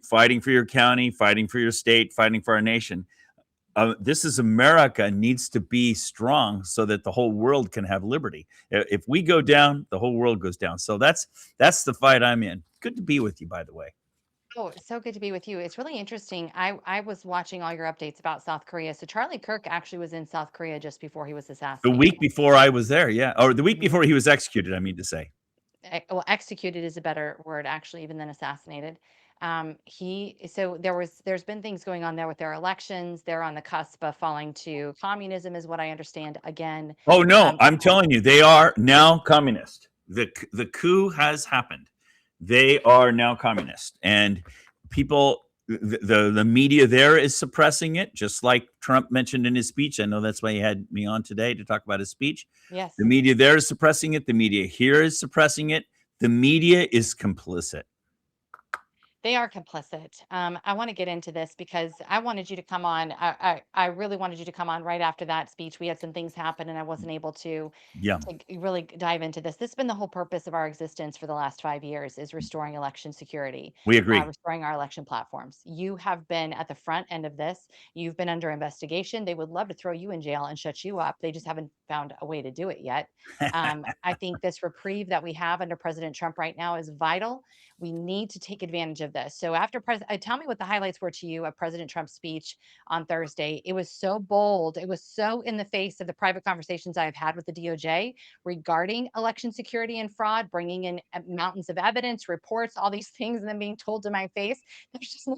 fighting for your county, fighting for your state, fighting for our nation. This is America needs to be strong so that the whole world can have liberty. If we go down, the whole world goes down. So that's the fight I'm in. Good to be with you, by the way. Oh, it's so good to be with you. It's really interesting. I was watching all your updates about South Korea. So Charlie Kirk actually was in South Korea just before he was The assassinated. week before I was there, yeah. Or the week before he was executed, I mean to say. Well, executed is a better word, actually, even than assassinated. So there's been things going on there with their elections. They're on the cusp of falling to communism, is what I understand. Again, Oh no, I'm telling you, they are now communist. The coup has happened. They are now communist, and people, the media there is suppressing it, just like Trump mentioned in his speech. I know that's why he had me on today to talk about his speech. Yes. The media there is suppressing it. The media here is suppressing it. The media is complicit. They are complicit. I want to get into this because I wanted you to come on. I really wanted you to come on right after that speech. We had some things happen and I wasn't able to Yeah, really dive into this. This has been the whole purpose of our existence for the last 5 years is restoring election security, we agree. restoring our election platforms. You have been at the front end of this. You've been under investigation. They would love to throw you in jail and shut you up. They just haven't found a way to do it yet. I think this reprieve that we have under President Trump right now is vital. We need to take advantage of this. So after tell me what the highlights were to you of President Trump's speech on Thursday. It was so bold. It was so in the face of the private conversations I've had with the DOJ regarding election security and fraud, bringing in mountains of evidence, reports, all these things, and then being told to my face, there's just no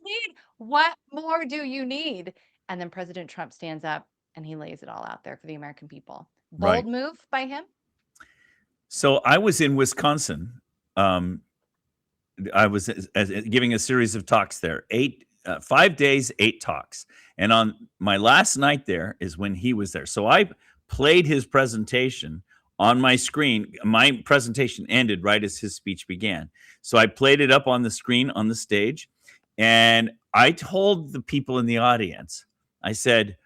need. What more do you need? And then President Trump stands up and he lays it all out there for the American people. Right. Bold move by him. So I was in Wisconsin. I was giving a series of talks there, 5 days, 8 talks. And on my last night there is when he was there. So I played his presentation on my screen. My presentation ended right as his speech began. So I played it up on the screen on the stage. And I told the people in the audience, I said,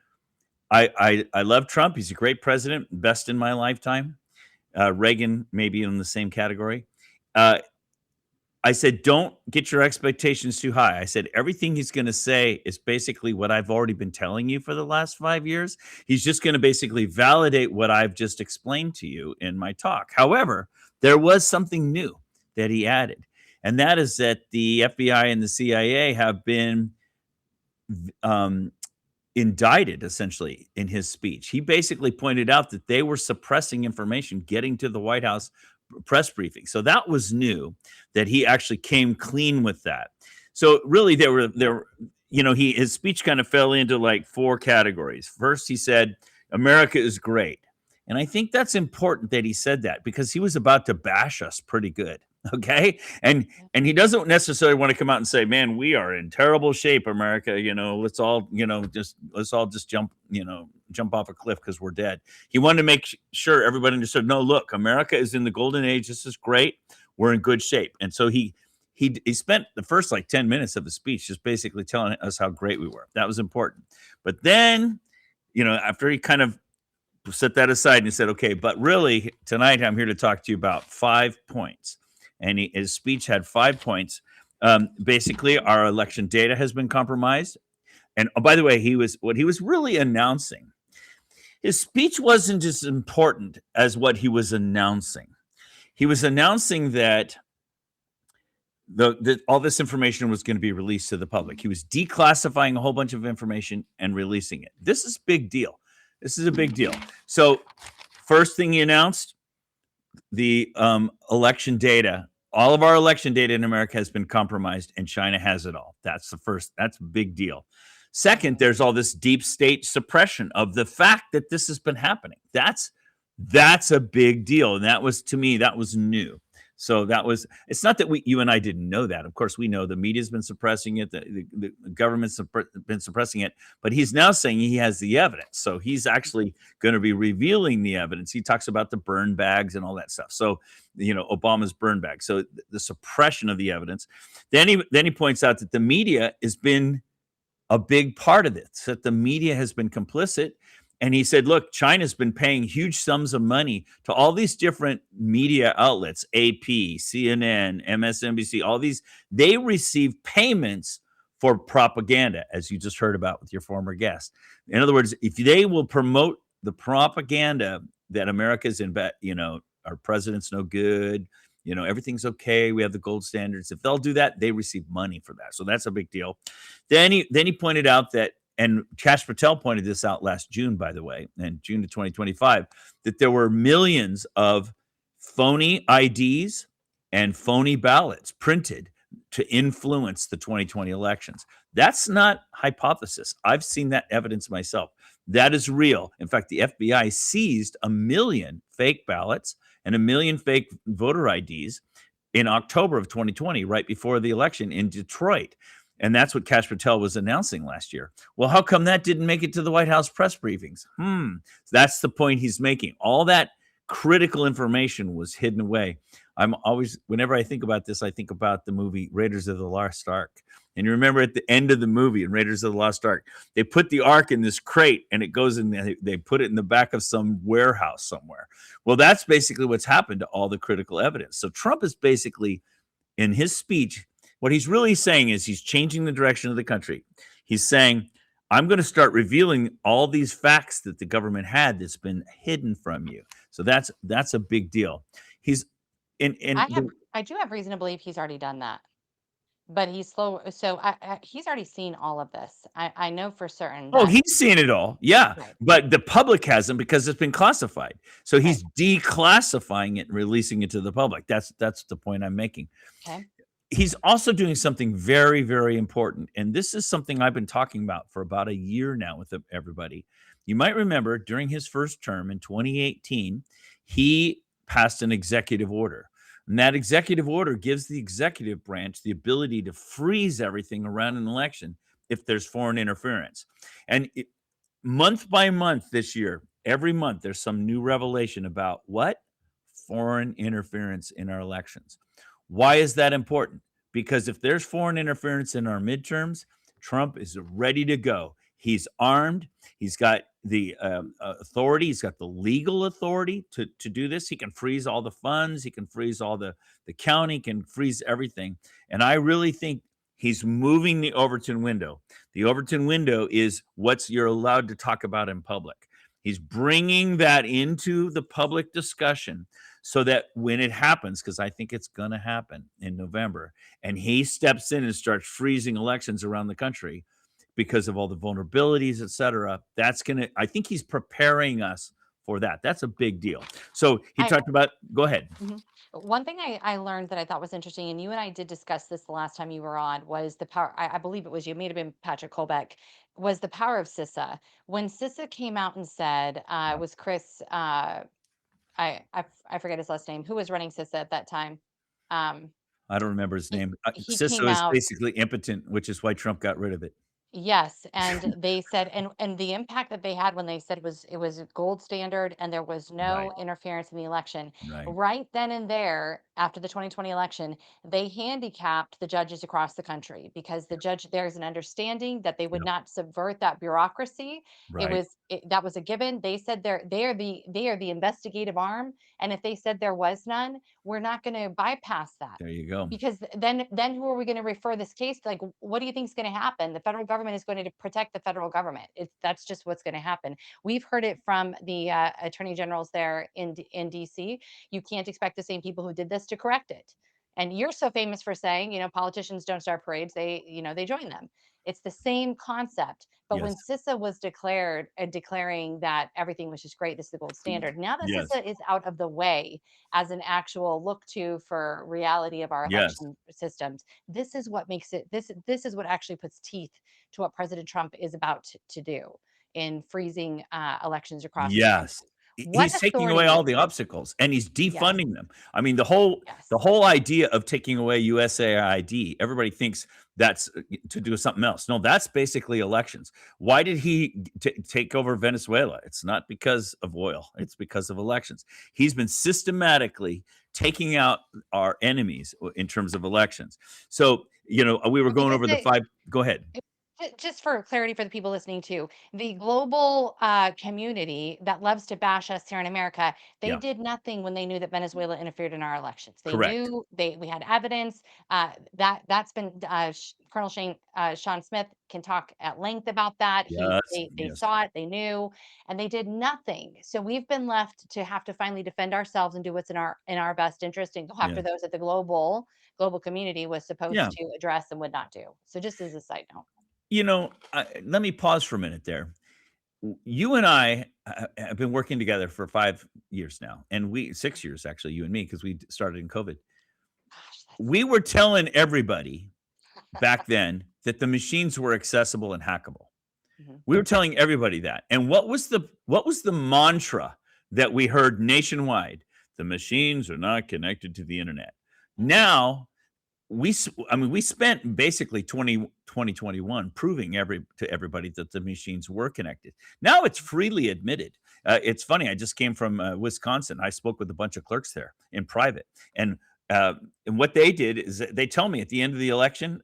I love Trump. He's a great president, best in my lifetime. Reagan, maybe in the same category. I said, don't get your expectations too high. I said, everything he's going to say is basically what I've already been telling you for the last 5 years. He's just going to basically validate what I've just explained to you in my talk. However, there was something new that he added, and that is that the FBI and the CIA have been indicted essentially in his speech. He basically pointed out that they were suppressing information getting to the White House press briefing. So that was new, that he actually came clean with that. So really his speech kind of fell into like 4 categories. First, he said, America is great. And I think that's important that he said that because he was about to bash us pretty good. Okay. And he doesn't necessarily want to come out and say, man, we are in terrible shape, America. Let's all just jump off a cliff because we're dead. He wanted to make sure everybody understood, no, look, America is in the golden age. This is great. We're in good shape. And so he spent the first like 10 minutes of the speech just basically telling us how great we were. That was important. But then, after he kind of set that aside and he said, okay, but really tonight I'm here to talk to you about 5 points. And his speech had 5 points. Basically, our election data has been compromised. And by the way, what he was really announcing. His speech wasn't as important as what he was announcing. He was announcing that all this information was going to be released to the public. He was declassifying a whole bunch of information and releasing it. This is a big deal. This is a big deal. So first thing he announced, the election data, all of our election data in America has been compromised and China has it all. That's the first. That's a big deal. Second, there's all this deep state suppression of the fact that this has been happening. That's a big deal. And that was, to me, that was new. So it's not that you and I didn't know that. Of course, we know the media's been suppressing it. The government's been suppressing it, but he's now saying he has the evidence. So he's actually going to be revealing the evidence. He talks about the burn bags and all that stuff. So, Obama's burn bag. So the suppression of the evidence. Then he points out that the media has been a big part of this, that the media has been complicit. And he said, look, China's been paying huge sums of money to all these different media outlets, AP, CNN, MSNBC, all these. They receive payments for propaganda, as you just heard about with your former guest. In other words, if they will promote the propaganda that America's in, our president's no good, everything's okay, we have the gold standards. If they'll do that, they receive money for that. So that's a big deal. Then he pointed out that, and Kash Patel pointed this out last June, by the way, in June of 2025, that there were millions of phony IDs and phony ballots printed to influence the 2020 elections. That's not hypothesis. I've seen that evidence myself. That is real. In fact, the FBI seized 1 million fake ballots and 1 million fake voter IDs in October of 2020, right before the election in Detroit. And that's what Kash Patel was announcing last year. Well, how come that didn't make it to the White House press briefings? That's the point he's making. All that critical information was hidden away. I'm always, whenever I think about this, I think about the movie Raiders of the Lost Ark. And you remember at the end of the movie in Raiders of the Lost Ark, they put the ark in this crate and it goes in, they put it in the back of some warehouse somewhere. Well, that's basically what's happened to all the critical evidence. So Trump is basically, in his speech, what he's really saying is he's changing the direction of the country. He's saying, I'm going to start revealing all these facts that the government had that's been hidden from you. So that's a big deal. He's I do have reason to believe he's already done that, but he's slow. So he's already seen all of this. I know for certain oh, that. he's seen it all. Yeah. Right. But the public hasn't because it's been classified. So he's Right. declassifying it and releasing it to the public. That's the point I'm making. Okay. He's also doing something very, very important. And this is something I've been talking about for about a year now with everybody. You might remember during his first term in 2018, he passed an executive order. And that executive order gives the executive branch the ability to freeze everything around an election if there's foreign interference. And month by month this year, every month, there's some new revelation about what? Foreign interference in our elections. Why is that important? Because if there's foreign interference in our midterms, Trump is ready to go. He's armed. He's got the authority. He's got the legal authority to do this. He can freeze all the funds. He can freeze all the county, can freeze everything. And I really think he's moving the Overton window. The Overton window is what you're allowed to talk about in public. He's bringing that into the public discussion so that when it happens, because I think it's going to happen in November, and he steps in and starts freezing elections around the country because of all the vulnerabilities, et cetera, that's going to, I think he's preparing us for that. That's a big deal. So he talked about, go ahead. One thing I learned that I thought was interesting, and you and I did discuss this the last time you were on, was the power. I believe it was you, may have been Patrick Colbeck, was the power of CISA. When CISA came out and said, it was Chris, I forget his last name, who was running CISA at that time. I don't remember his name. He CISA came is out. basically impotent, which is why Trump got rid of it. Yes, and they said, and the impact that they had when they said it was gold standard and there was no interference in the election. Right. Right then and there, after the 2020 election, they handicapped the judges across the country because there's an understanding that they would not subvert that bureaucracy. Right. That was a given. They said they are the investigative arm, and if they said there was none, we're not going to bypass that. There you go. Because then who are we going to refer this case to? Like, what do you think is going to happen? The federal government is going to protect the federal government. That's just what's going to happen. We've heard it from the attorney generals there in DC. You can't expect the same people who did this to correct it. And you're so famous for saying, politicians don't start parades; they join them. It's the same concept. But when CISA was declaring that everything was just great, this is the gold standard. Now that CISA is out of the way as an actual look to for reality of our election systems, this is what makes it, this is what actually puts teeth to what President Trump is about to do in freezing elections across the country. He's taking away all the obstacles and he's defunding them. I mean, the whole idea of taking away USAID, everybody thinks that's to do something else. No, that's basically elections. Why did he take over Venezuela? It's not because of oil. It's because of elections. He's been systematically taking out our enemies in terms of elections. So, we were going over the five. Go ahead. Just for clarity for the people listening to, the global community that loves to bash us here in America, they did nothing when they knew that Venezuela interfered in our elections. They knew we had evidence. That's been Colonel Sean Smith can talk at length about that. They saw it, they knew, and they did nothing. So we've been left to have to finally defend ourselves and do what's in our best interest and go after those that the global community was supposed to address and would not do. So just as a side note. Let me pause for a minute there. You and I have been working together for 5 years now, and 6 years actually, you and me, because we started in COVID. We were telling everybody back then that the machines were accessible and hackable. We were telling everybody that. And what was the mantra that we heard nationwide? The machines are not connected to the internet. Now, we spent basically 2021 proving to everybody that the machines were connected. Now it's freely admitted. It's funny. I just came from Wisconsin. I spoke with a bunch of clerks there in private, and what they did is they tell me at the end of the election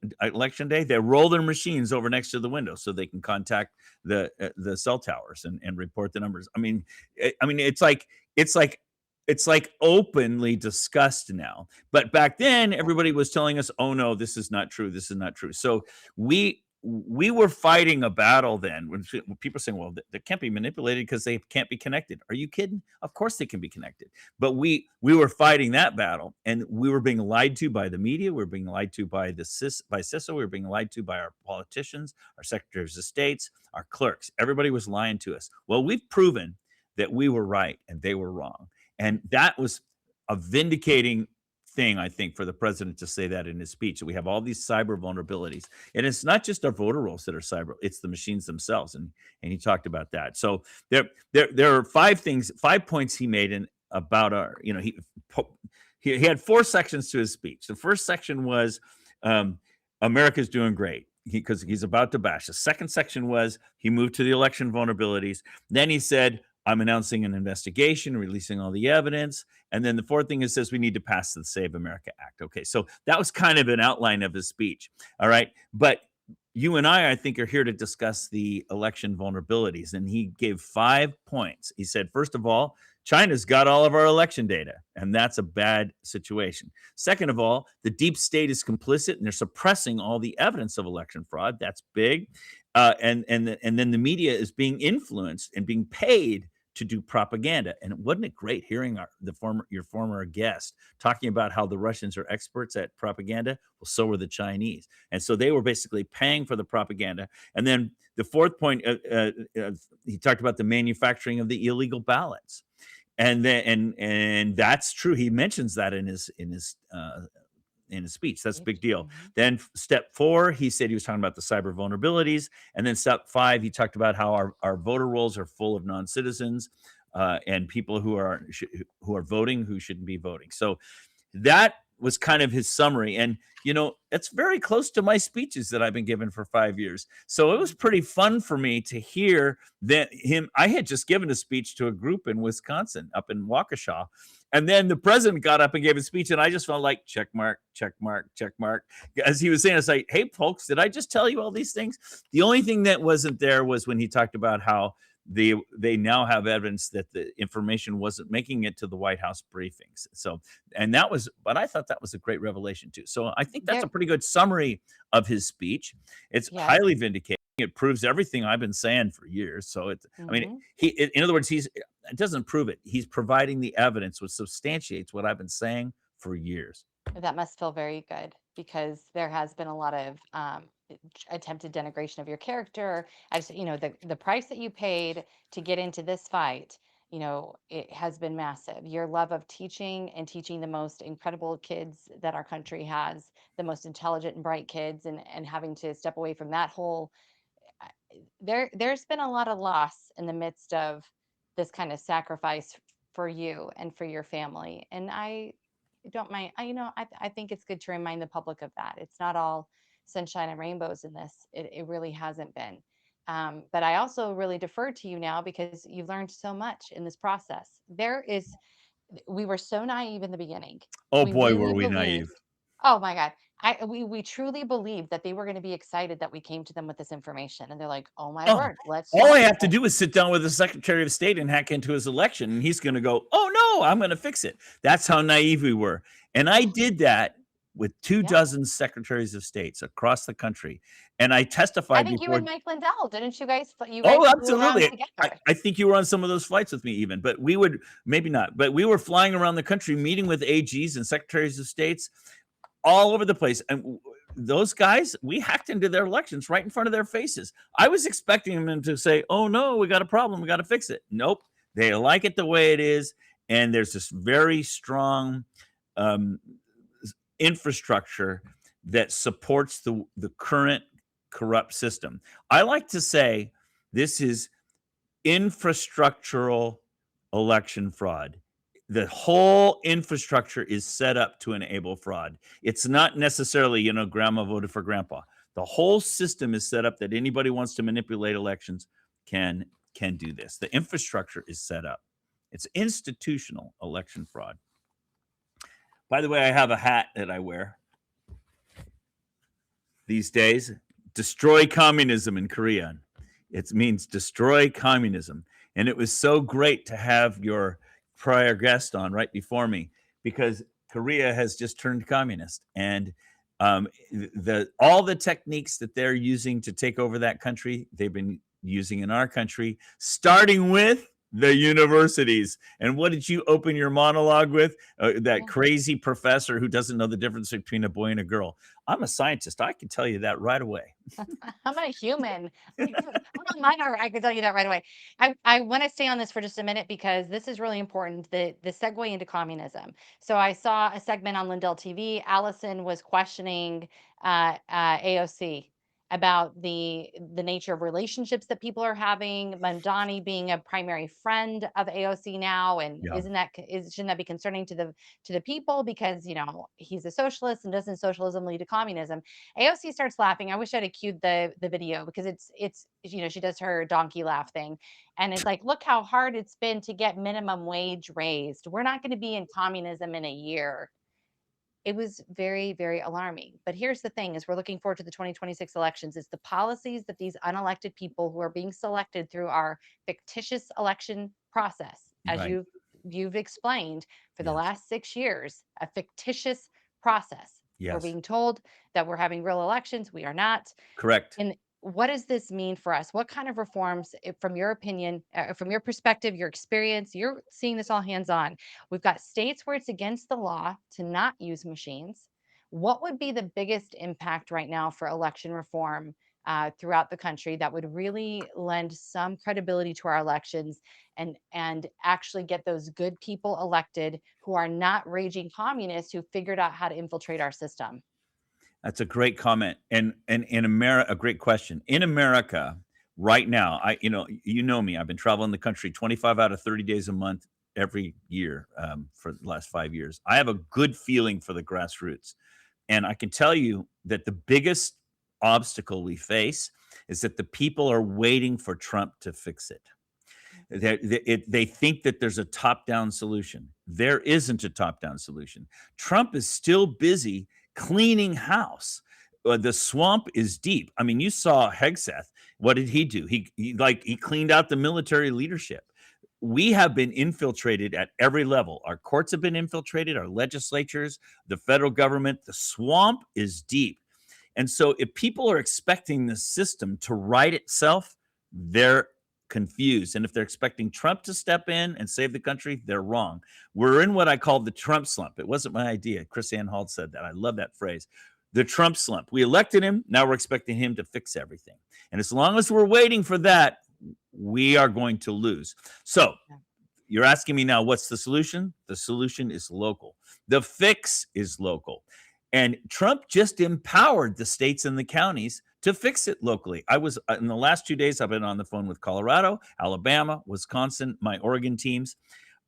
day, they roll their machines over next to the window so they can contact the cell towers and report the numbers. I mean, it's like openly discussed now. But back then, everybody was telling us, "Oh no, this is not true. This is not true." So we were fighting a battle then when people are saying, "Well, they can't be manipulated because they can't be connected." Are you kidding? Of course they can be connected. But we were fighting that battle, and we were being lied to by the media. We were being lied to by CISA. We were being lied to by our politicians, our secretaries of states, our clerks. Everybody was lying to us. Well, we've proven that we were right and they were wrong. And that was a vindicating thing, I think, for the president to say that in his speech. So we have all these cyber vulnerabilities. And it's not just our voter rolls that are cyber, it's the machines themselves. And he talked about that. So there are 5 points he made in about our, he had 4 sections to his speech. The first section was America's doing great because he's about to bash. The second section was he moved to the election vulnerabilities. Then he said, I'm announcing an investigation, releasing all the evidence. And then the fourth thing is says we need to pass the Save America Act. Okay, so that was kind of an outline of his speech. All right. But you and I think, are here to discuss the election vulnerabilities. And he gave 5 points. He said, first of all, China's got all of our election data, and that's a bad situation. Second of all, the deep state is complicit, and they're suppressing all the evidence of election fraud. That's big. And then the media is being influenced and being paid to do propaganda. And wasn't it great hearing your former guest talking about how the Russians are experts at propaganda? Well, so were the Chinese. And so they were basically paying for the propaganda. And then the fourth point, he talked about the manufacturing of the illegal ballots. And that's true. He mentions that in his speech. That's a big deal. Then step 4, he said he was talking about the cyber vulnerabilities. And then step 5, he talked about how our voter rolls are full of non-citizens and people who are voting who shouldn't be voting. So that was kind of his summary. And, it's very close to my speeches that I've been given for 5 years. So it was pretty fun for me to hear I had just given a speech to a group in Wisconsin, up in Waukesha. And then the president got up and gave a speech, and I just felt like check mark, check mark, check mark. As he was saying, it's like, hey, folks, did I just tell you all these things? The only thing that wasn't there was when he talked about how they now have evidence that the information wasn't making it to the White House briefings. So, but I thought that was a great revelation too. So I think that's a pretty good summary of his speech. It's highly vindicating. It proves everything I've been saying for years. So in other words, it doesn't prove it. He's providing the evidence which substantiates what I've been saying for years. That must feel very good because there has been a lot of attempted denigration of your character. The price that you paid to get into this fight, it has been massive. Your love of teaching and teaching the most incredible kids that our country has, the most intelligent and bright kids, and having to step away from that whole. There's been a lot of loss in the midst of this kind of sacrifice for you and for your family. And I don't mind. I think it's good to remind the public of that. It's not all sunshine and rainbows in this. It really hasn't been. But I also really defer to you now because you've learned so much in this process. We were so naive in the beginning. Oh boy, were we naive. Oh my God. We truly believed that they were going to be excited that we came to them with this information. And they're like, oh my word, all I have to do is sit down with the Secretary of State and hack into his election. And he's going to go, oh no, I'm going to fix it. That's how naive we were. And I did that with 24 secretaries of states across the country. And I testified. I think you and Mike Lindell, didn't you guys? Oh, absolutely. I think you were on some of those flights with me even, but we were flying around the country, meeting with AGs and secretaries of states all over the place. And those guys, we hacked into their elections right in front of their faces. I was expecting them to say, oh no, we got a problem. We got to fix it. Nope. They like it the way it is. And there's this very strong infrastructure that supports the current corrupt system. I like to say this is infrastructural election fraud. the whole infrastructure is set up to enable fraud. It's not necessarily, grandma voted for grandpa. The whole system is set up that anybody wants to manipulate elections can do this. The infrastructure is set up. It's institutional election fraud. By the way, I have a hat that I wear these days. Destroy communism in Korean. It means destroy communism. And it was so great to have your prior guest on right before me, because Korea has just turned communist, and all the techniques that they're using to take over that country, they've been using in our country, starting with the universities. And what did you open your monologue with? That crazy professor who doesn't know the difference between a boy and a girl. I'm a scientist. I can tell you that right away. I'm a human. I can tell you that right away. I want to stay on this for just a minute because this is really important, the segue into communism. So I saw a segment on Lindell TV. Allison was questioning AOC about the nature of relationships that people are having. Mamdani being a primary friend of AOC now, and Yeah. shouldn't that be concerning to the people, because he's a socialist, and doesn't socialism lead to communism? AOC starts laughing. I wish I'd have cued the video, because it's she does her donkey laugh thing, and it's like, look how hard it's been to get minimum wage raised. We're not going to be in communism in a year. It was very, very alarming. But here's the thing: as we're looking forward to the 2026 elections, it's the policies that these unelected people who are being selected through our fictitious election process, as Right. you've explained for the Yes. last 6 years, a fictitious process. We're Yes. being told that we're having real elections. We are not. Correct. And what does this mean for us? What kind of reforms, from your opinion, from your perspective, your experience, you're seeing this all hands on? We've got states where it's against the law to not use machines. What would be the biggest impact right now for election reform throughout the country that would really lend some credibility to our elections, and actually get those good people elected who are not raging communists who figured out how to infiltrate our system? That's a great comment, and in America, a great question. In America, right now, you know me. I've been traveling the country 25 out of 30 days a month every year for the last 5 years. I have a good feeling for the grassroots, and I can tell you that the biggest obstacle we face is that the people are waiting for Trump to fix it. They think that there's a top-down solution. There isn't a top-down solution. Trump is still busy cleaning house. The swamp is deep. I mean, you saw Hegseth. What did he do? He cleaned out the military leadership. We have been infiltrated at every level. Our courts have been infiltrated, our legislatures, the federal government. The swamp is deep. And so if people are expecting the system to right itself, they're confused. And if they're expecting Trump to step in and save the country, they're wrong. We're in what I call the Trump slump. It wasn't my idea. Chris Ann Hall said that. I love that phrase. The Trump slump. We elected him. Now we're expecting him to fix everything. And as long as we're waiting for that, we are going to lose. So you're asking me now, what's the solution? The solution is local. The fix is local. And Trump just empowered the states and the counties to fix it locally. I was in the last 2 days, I've been on the phone with Colorado, Alabama, Wisconsin, my Oregon teams.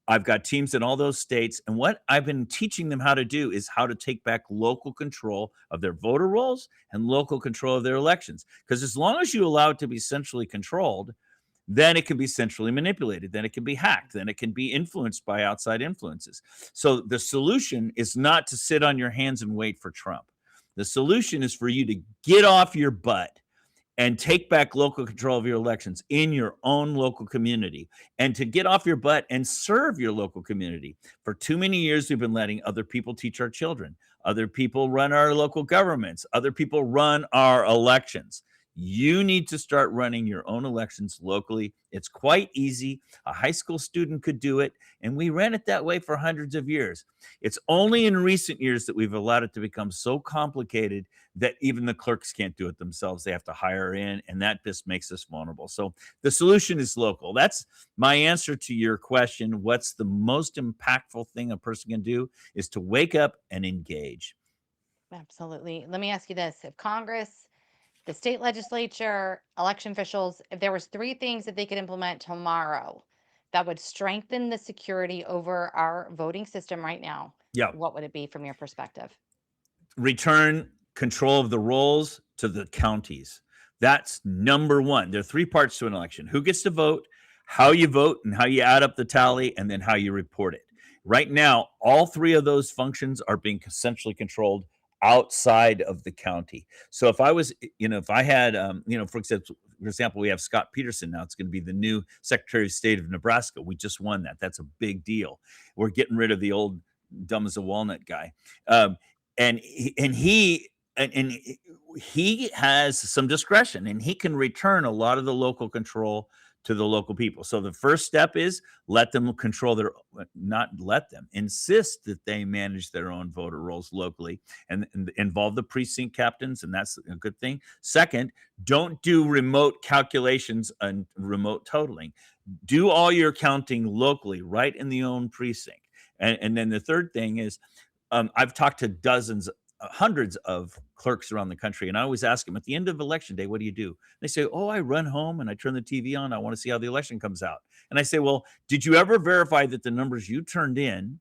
I've got teams in all those states. And what I've been teaching them how to do is how to take back local control of their voter rolls and local control of their elections. Because as long as you allow it to be centrally controlled, then it can be centrally manipulated, then it can be hacked, then it can be influenced by outside influences. So the solution is not to sit on your hands and wait for Trump. The solution is for you to get off your butt and take back local control of your elections in your own local community, and to get off your butt and serve your local community. For too many years, we've been letting other people teach our children. Other people run our local governments. Other people run our elections. You need to start running your own elections locally. It's quite easy. A high school student could do it, and we ran it that way for hundreds of years. It's only in recent years that we've allowed it to become so complicated that even the clerks can't do it themselves. They have to hire in, and that just makes us vulnerable. So the solution is local. That's my answer to your question. What's the most impactful thing a person can do is to wake up and engage. Absolutely. Let me ask you this: if Congress, the state legislature, election officials, if there was 3 things that they could implement tomorrow that would strengthen the security over our voting system right now, Yeah. what would it be from your perspective? Return control of the rolls to the counties. That's number one. There are three parts to an election: who gets to vote, how you vote, and how you add up the tally, and then how you report it. Right now, all three of those functions are being essentially controlled outside of the county. So if I was, if I had, for example, we have Scott Peterson now. It's going to be the new Secretary of State of Nebraska. We just won that. That's a big deal. We're getting rid of the old dumb as a walnut guy. And he has some discretion, and he can return a lot of the local control to the local people. So the first step is let them control insist that they manage their own voter rolls locally and involve the precinct captains, and that's a good thing. Second, don't do remote calculations and remote totaling. Do all your counting locally, right in the own precinct. And then the third thing is, I've talked to hundreds of clerks around the country, and I always ask them at the end of election day, what do you do? They say, oh, I run home and I turn the TV on. I want to see how the election comes out. And I say, well, did you ever verify that the numbers you turned in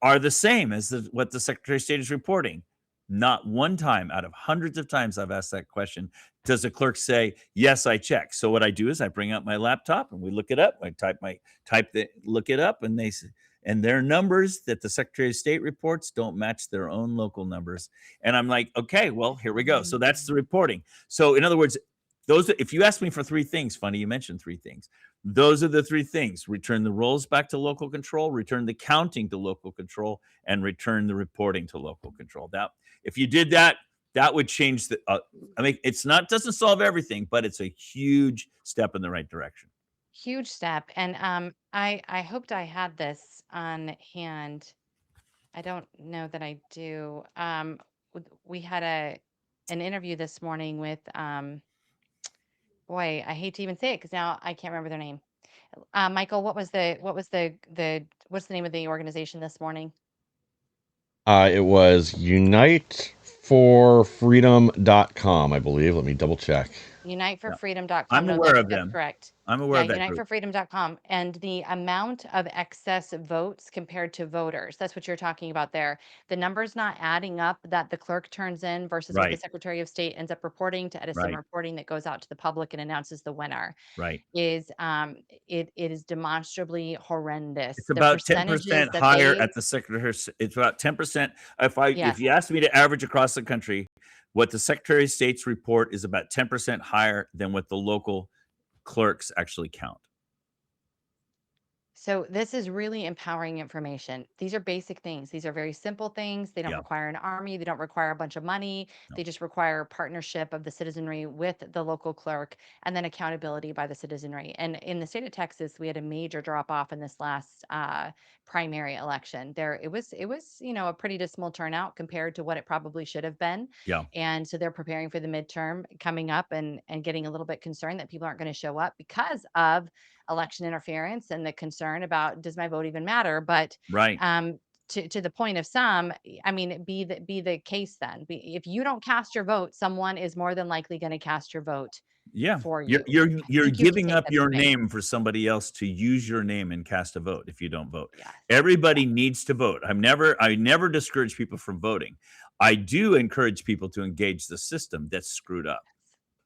are the same as what the Secretary of State is reporting? Not one time out of hundreds of times I've asked that question does the clerk say, yes, I check. So what I do is I bring out my laptop and we look it up. I look it up, and they say, and their numbers that the Secretary of State reports don't match their own local numbers. And I'm like, okay, well, here we go. So that's the reporting. So in other words, if you ask me for three things, funny, you mentioned three things. Those are the three things: return the rolls back to local control, return the counting to local control, and return the reporting to local control. That, if you did that, that would change doesn't solve everything, but it's a huge step in the right direction. Huge step. And I hoped I had this on hand. I don't know that I do. We had an interview this morning with boy, I hate to even say it because now I can't remember their name. Michael, what's the name of the organization this morning? It was uniteforfreedom.com, I believe. Let me double check. Uniteforfreedom.com. I'm No, aware of that's them. correct. I'm aware of that group. Uniteforfreedom.com. And the amount of excess votes compared to voters, that's what you're talking about there. The number's not adding up that the clerk turns in versus what the Right. Secretary of State ends up reporting to Edison Right. reporting that goes out to the public and announces the winner. Right. Is it is demonstrably horrendous. It's The about percentages 10% that higher they at the Secretary. It's about 10%. Yes. If you asked me to average across the country, what the Secretary of State's report is about 10% higher than what the local clerks actually count. So this is really empowering information. These are basic things. These are very simple things. They don't Yeah. require an army. They don't require a bunch of money. No. They just require partnership of the citizenry with the local clerk, and then accountability by the citizenry. And in the state of Texas, we had a major drop off in this last primary election. It was a pretty dismal turnout compared to what it probably should have been. Yeah. And so they're preparing for the midterm coming up, and getting a little bit concerned that people aren't going to show up because of election interference and the concern about, does my vote even matter? But Right. to the point of some, I mean, be the case then. If you don't cast your vote, someone is more than likely going to cast your vote Yeah. for you. You're I think you have to giving take up that your space. name for somebody else to use your name and cast a vote if you don't vote. Yes. Everybody needs to vote. I never discourage people from voting. I do encourage people to engage the system that's screwed up.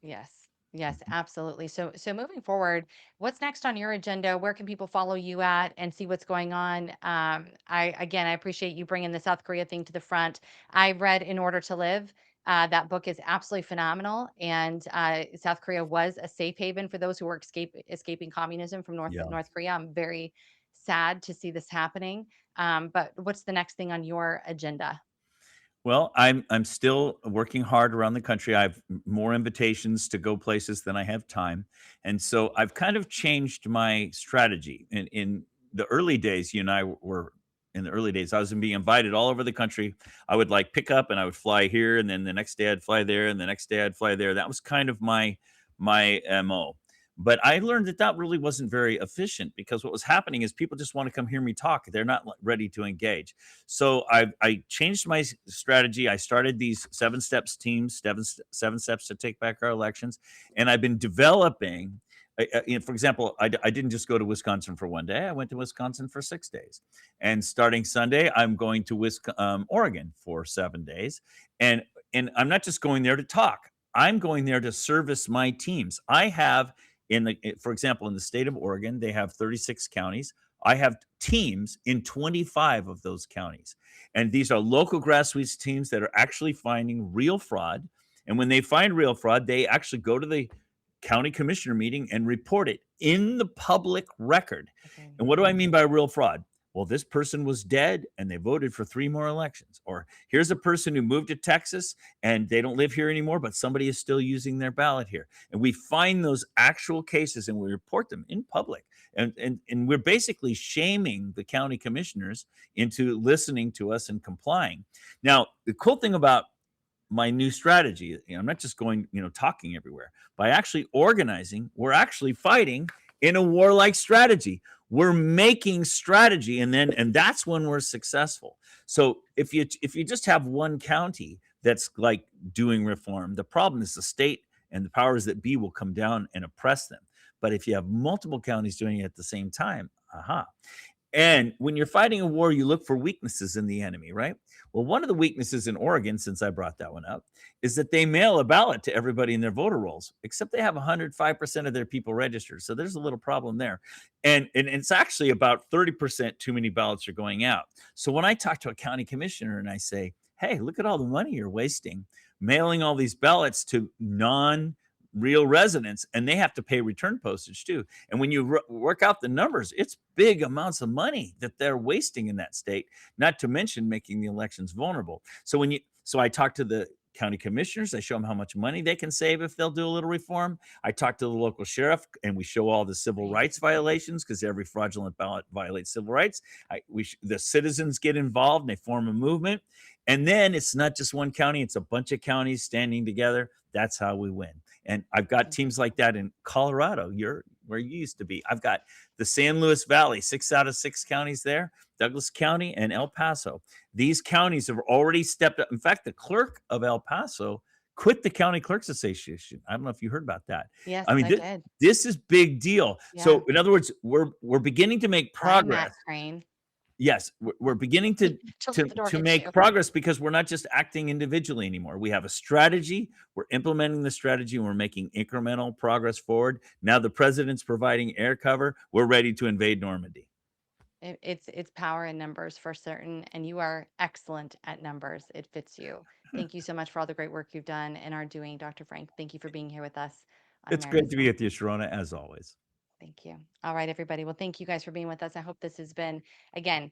Yes. Yes, absolutely. So moving forward, what's next on your agenda? Where can people follow you at and see what's going on? I appreciate you bringing the South Korea thing to the front. I read In Order to Live. That book is absolutely phenomenal. And South Korea was a safe haven for those who were escaping communism from North Korea. I'm very sad to see this happening. But what's the next thing on your agenda? Well, I'm still working hard around the country. I have more invitations to go places than I have time. And so I've kind of changed my strategy. In the early days, you and I were in the early days, I was being invited all over the country. I would pick up and I would fly here, and then the next day I'd fly there, and the next day I'd fly there. That was kind of my MO. But I learned that really wasn't very efficient, because what was happening is people just want to come hear me talk. They're not ready to engage. So I changed my strategy. I started these 7 steps teams, seven steps to take back our elections. And I've been developing For example, I didn't just go to Wisconsin for one day. I went to Wisconsin for 6 days. And starting Sunday, I'm going to Oregon for 7 days. And I'm not just going there to talk. I'm going there to service my teams. I have for example, in the state of Oregon, they have 36 counties. I have teams in 25 of those counties. And these are local grassroots teams that are actually finding real fraud. And when they find real fraud, they actually go to the county commissioner meeting and report it in the public record. Okay. And what do I mean by real fraud? Well, this person was dead and they voted for 3 more elections. Or here's a person who moved to Texas and they don't live here anymore, but somebody is still using their ballot here. And we find those actual cases and we report them in public. And we're basically shaming the county commissioners into listening to us and complying. Now, the cool thing about my new strategy, I'm not just going, talking everywhere. By actually organizing, we're actually fighting in a warlike strategy. We're making strategy, and that's when we're successful. So if you just have one county that's like doing reform, the problem is the state and the powers that be will come down and oppress them. But if you have multiple counties doing it at the same time, and when you're fighting a war, you look for weaknesses in the enemy, right? Well, one of the weaknesses in Oregon, since I brought that one up, is that they mail a ballot to everybody in their voter rolls, except they have 105% of their people registered. So there's a little problem there. And it's actually about 30% too many ballots are going out. So when I talk to a county commissioner and I say, hey, look at all the money you're wasting mailing all these ballots to non-real residents, and they have to pay return postage too. And when you work out the numbers, it's big amounts of money that they're wasting in that state, not to mention making the elections vulnerable. So I talk to the county commissioners, I show them how much money they can save if they'll do a little reform. I talk to the local sheriff and we show all the civil rights violations, because every fraudulent ballot violates civil rights. The citizens get involved and they form a movement. And then it's not just one county, it's a bunch of counties standing together. That's how we win. And I've got teams like that in Colorado, where you used to be. I've got the San Luis Valley, 6 out of 6 counties there, Douglas County and El Paso. These counties have already stepped up. In fact, the clerk of El Paso quit the County Clerks Association. I don't know if you heard about that. Yes, I mean, I did. this is big deal. Yeah. So in other words, we're beginning to make progress. Matt Crane. Yes, we're beginning to make too. progress, because we're not just acting individually anymore. We have a strategy. We're implementing the strategy, and we're making incremental progress forward. Now the president's providing air cover. We're ready to invade Normandy. It's power in numbers for certain, and you are excellent at numbers. It fits you. Thank you so much for all the great work you've done and are doing, Dr. Frank. Thank you for being here with us. It's great to be with you, Sherronna, as always. Thank you. All right, everybody. Well, thank you guys for being with us. I hope this has been, again,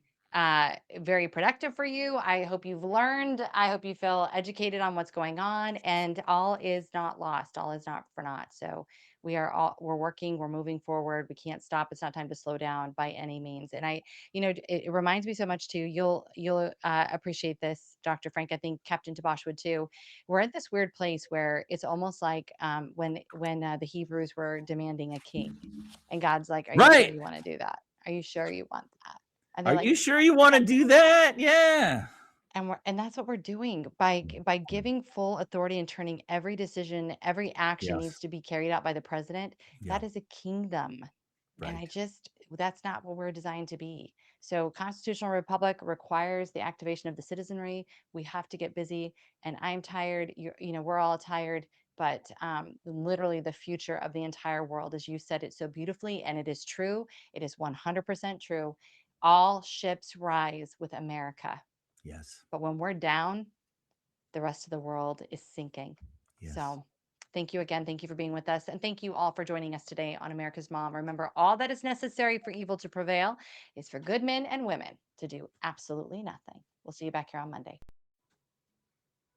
very productive for you. I hope you've learned. I hope you feel educated on what's going on, and all is not lost. All is not for naught. So we're working, we're moving forward. We can't stop. It's not time to slow down by any means. And it reminds me so much too. You'll appreciate this, Dr. Frank. I think Captain Tabach would too. We're at this weird place where it's almost like when the Hebrews were demanding a king, and God's like, "Are you sure you want to do that? Are you sure you want that? And are you sure you want to do that? Yeah." And that's what we're doing by giving full authority and turning every decision, every action needs to be carried out by the president. That is a kingdom. And that's not what we're designed to be. So constitutional republic requires the activation of the citizenry. We have to get busy, and I'm tired. We're all tired, but literally the future of the entire world, as you said it so beautifully, and it is true. It is 100% true. All ships rise with America. Yes. But when we're down, the rest of the world is sinking. Yes. So thank you again. Thank you for being with us. And thank you all for joining us today on America's Mom. Remember, all that is necessary for evil to prevail is for good men and women to do absolutely nothing. We'll see you back here on Monday.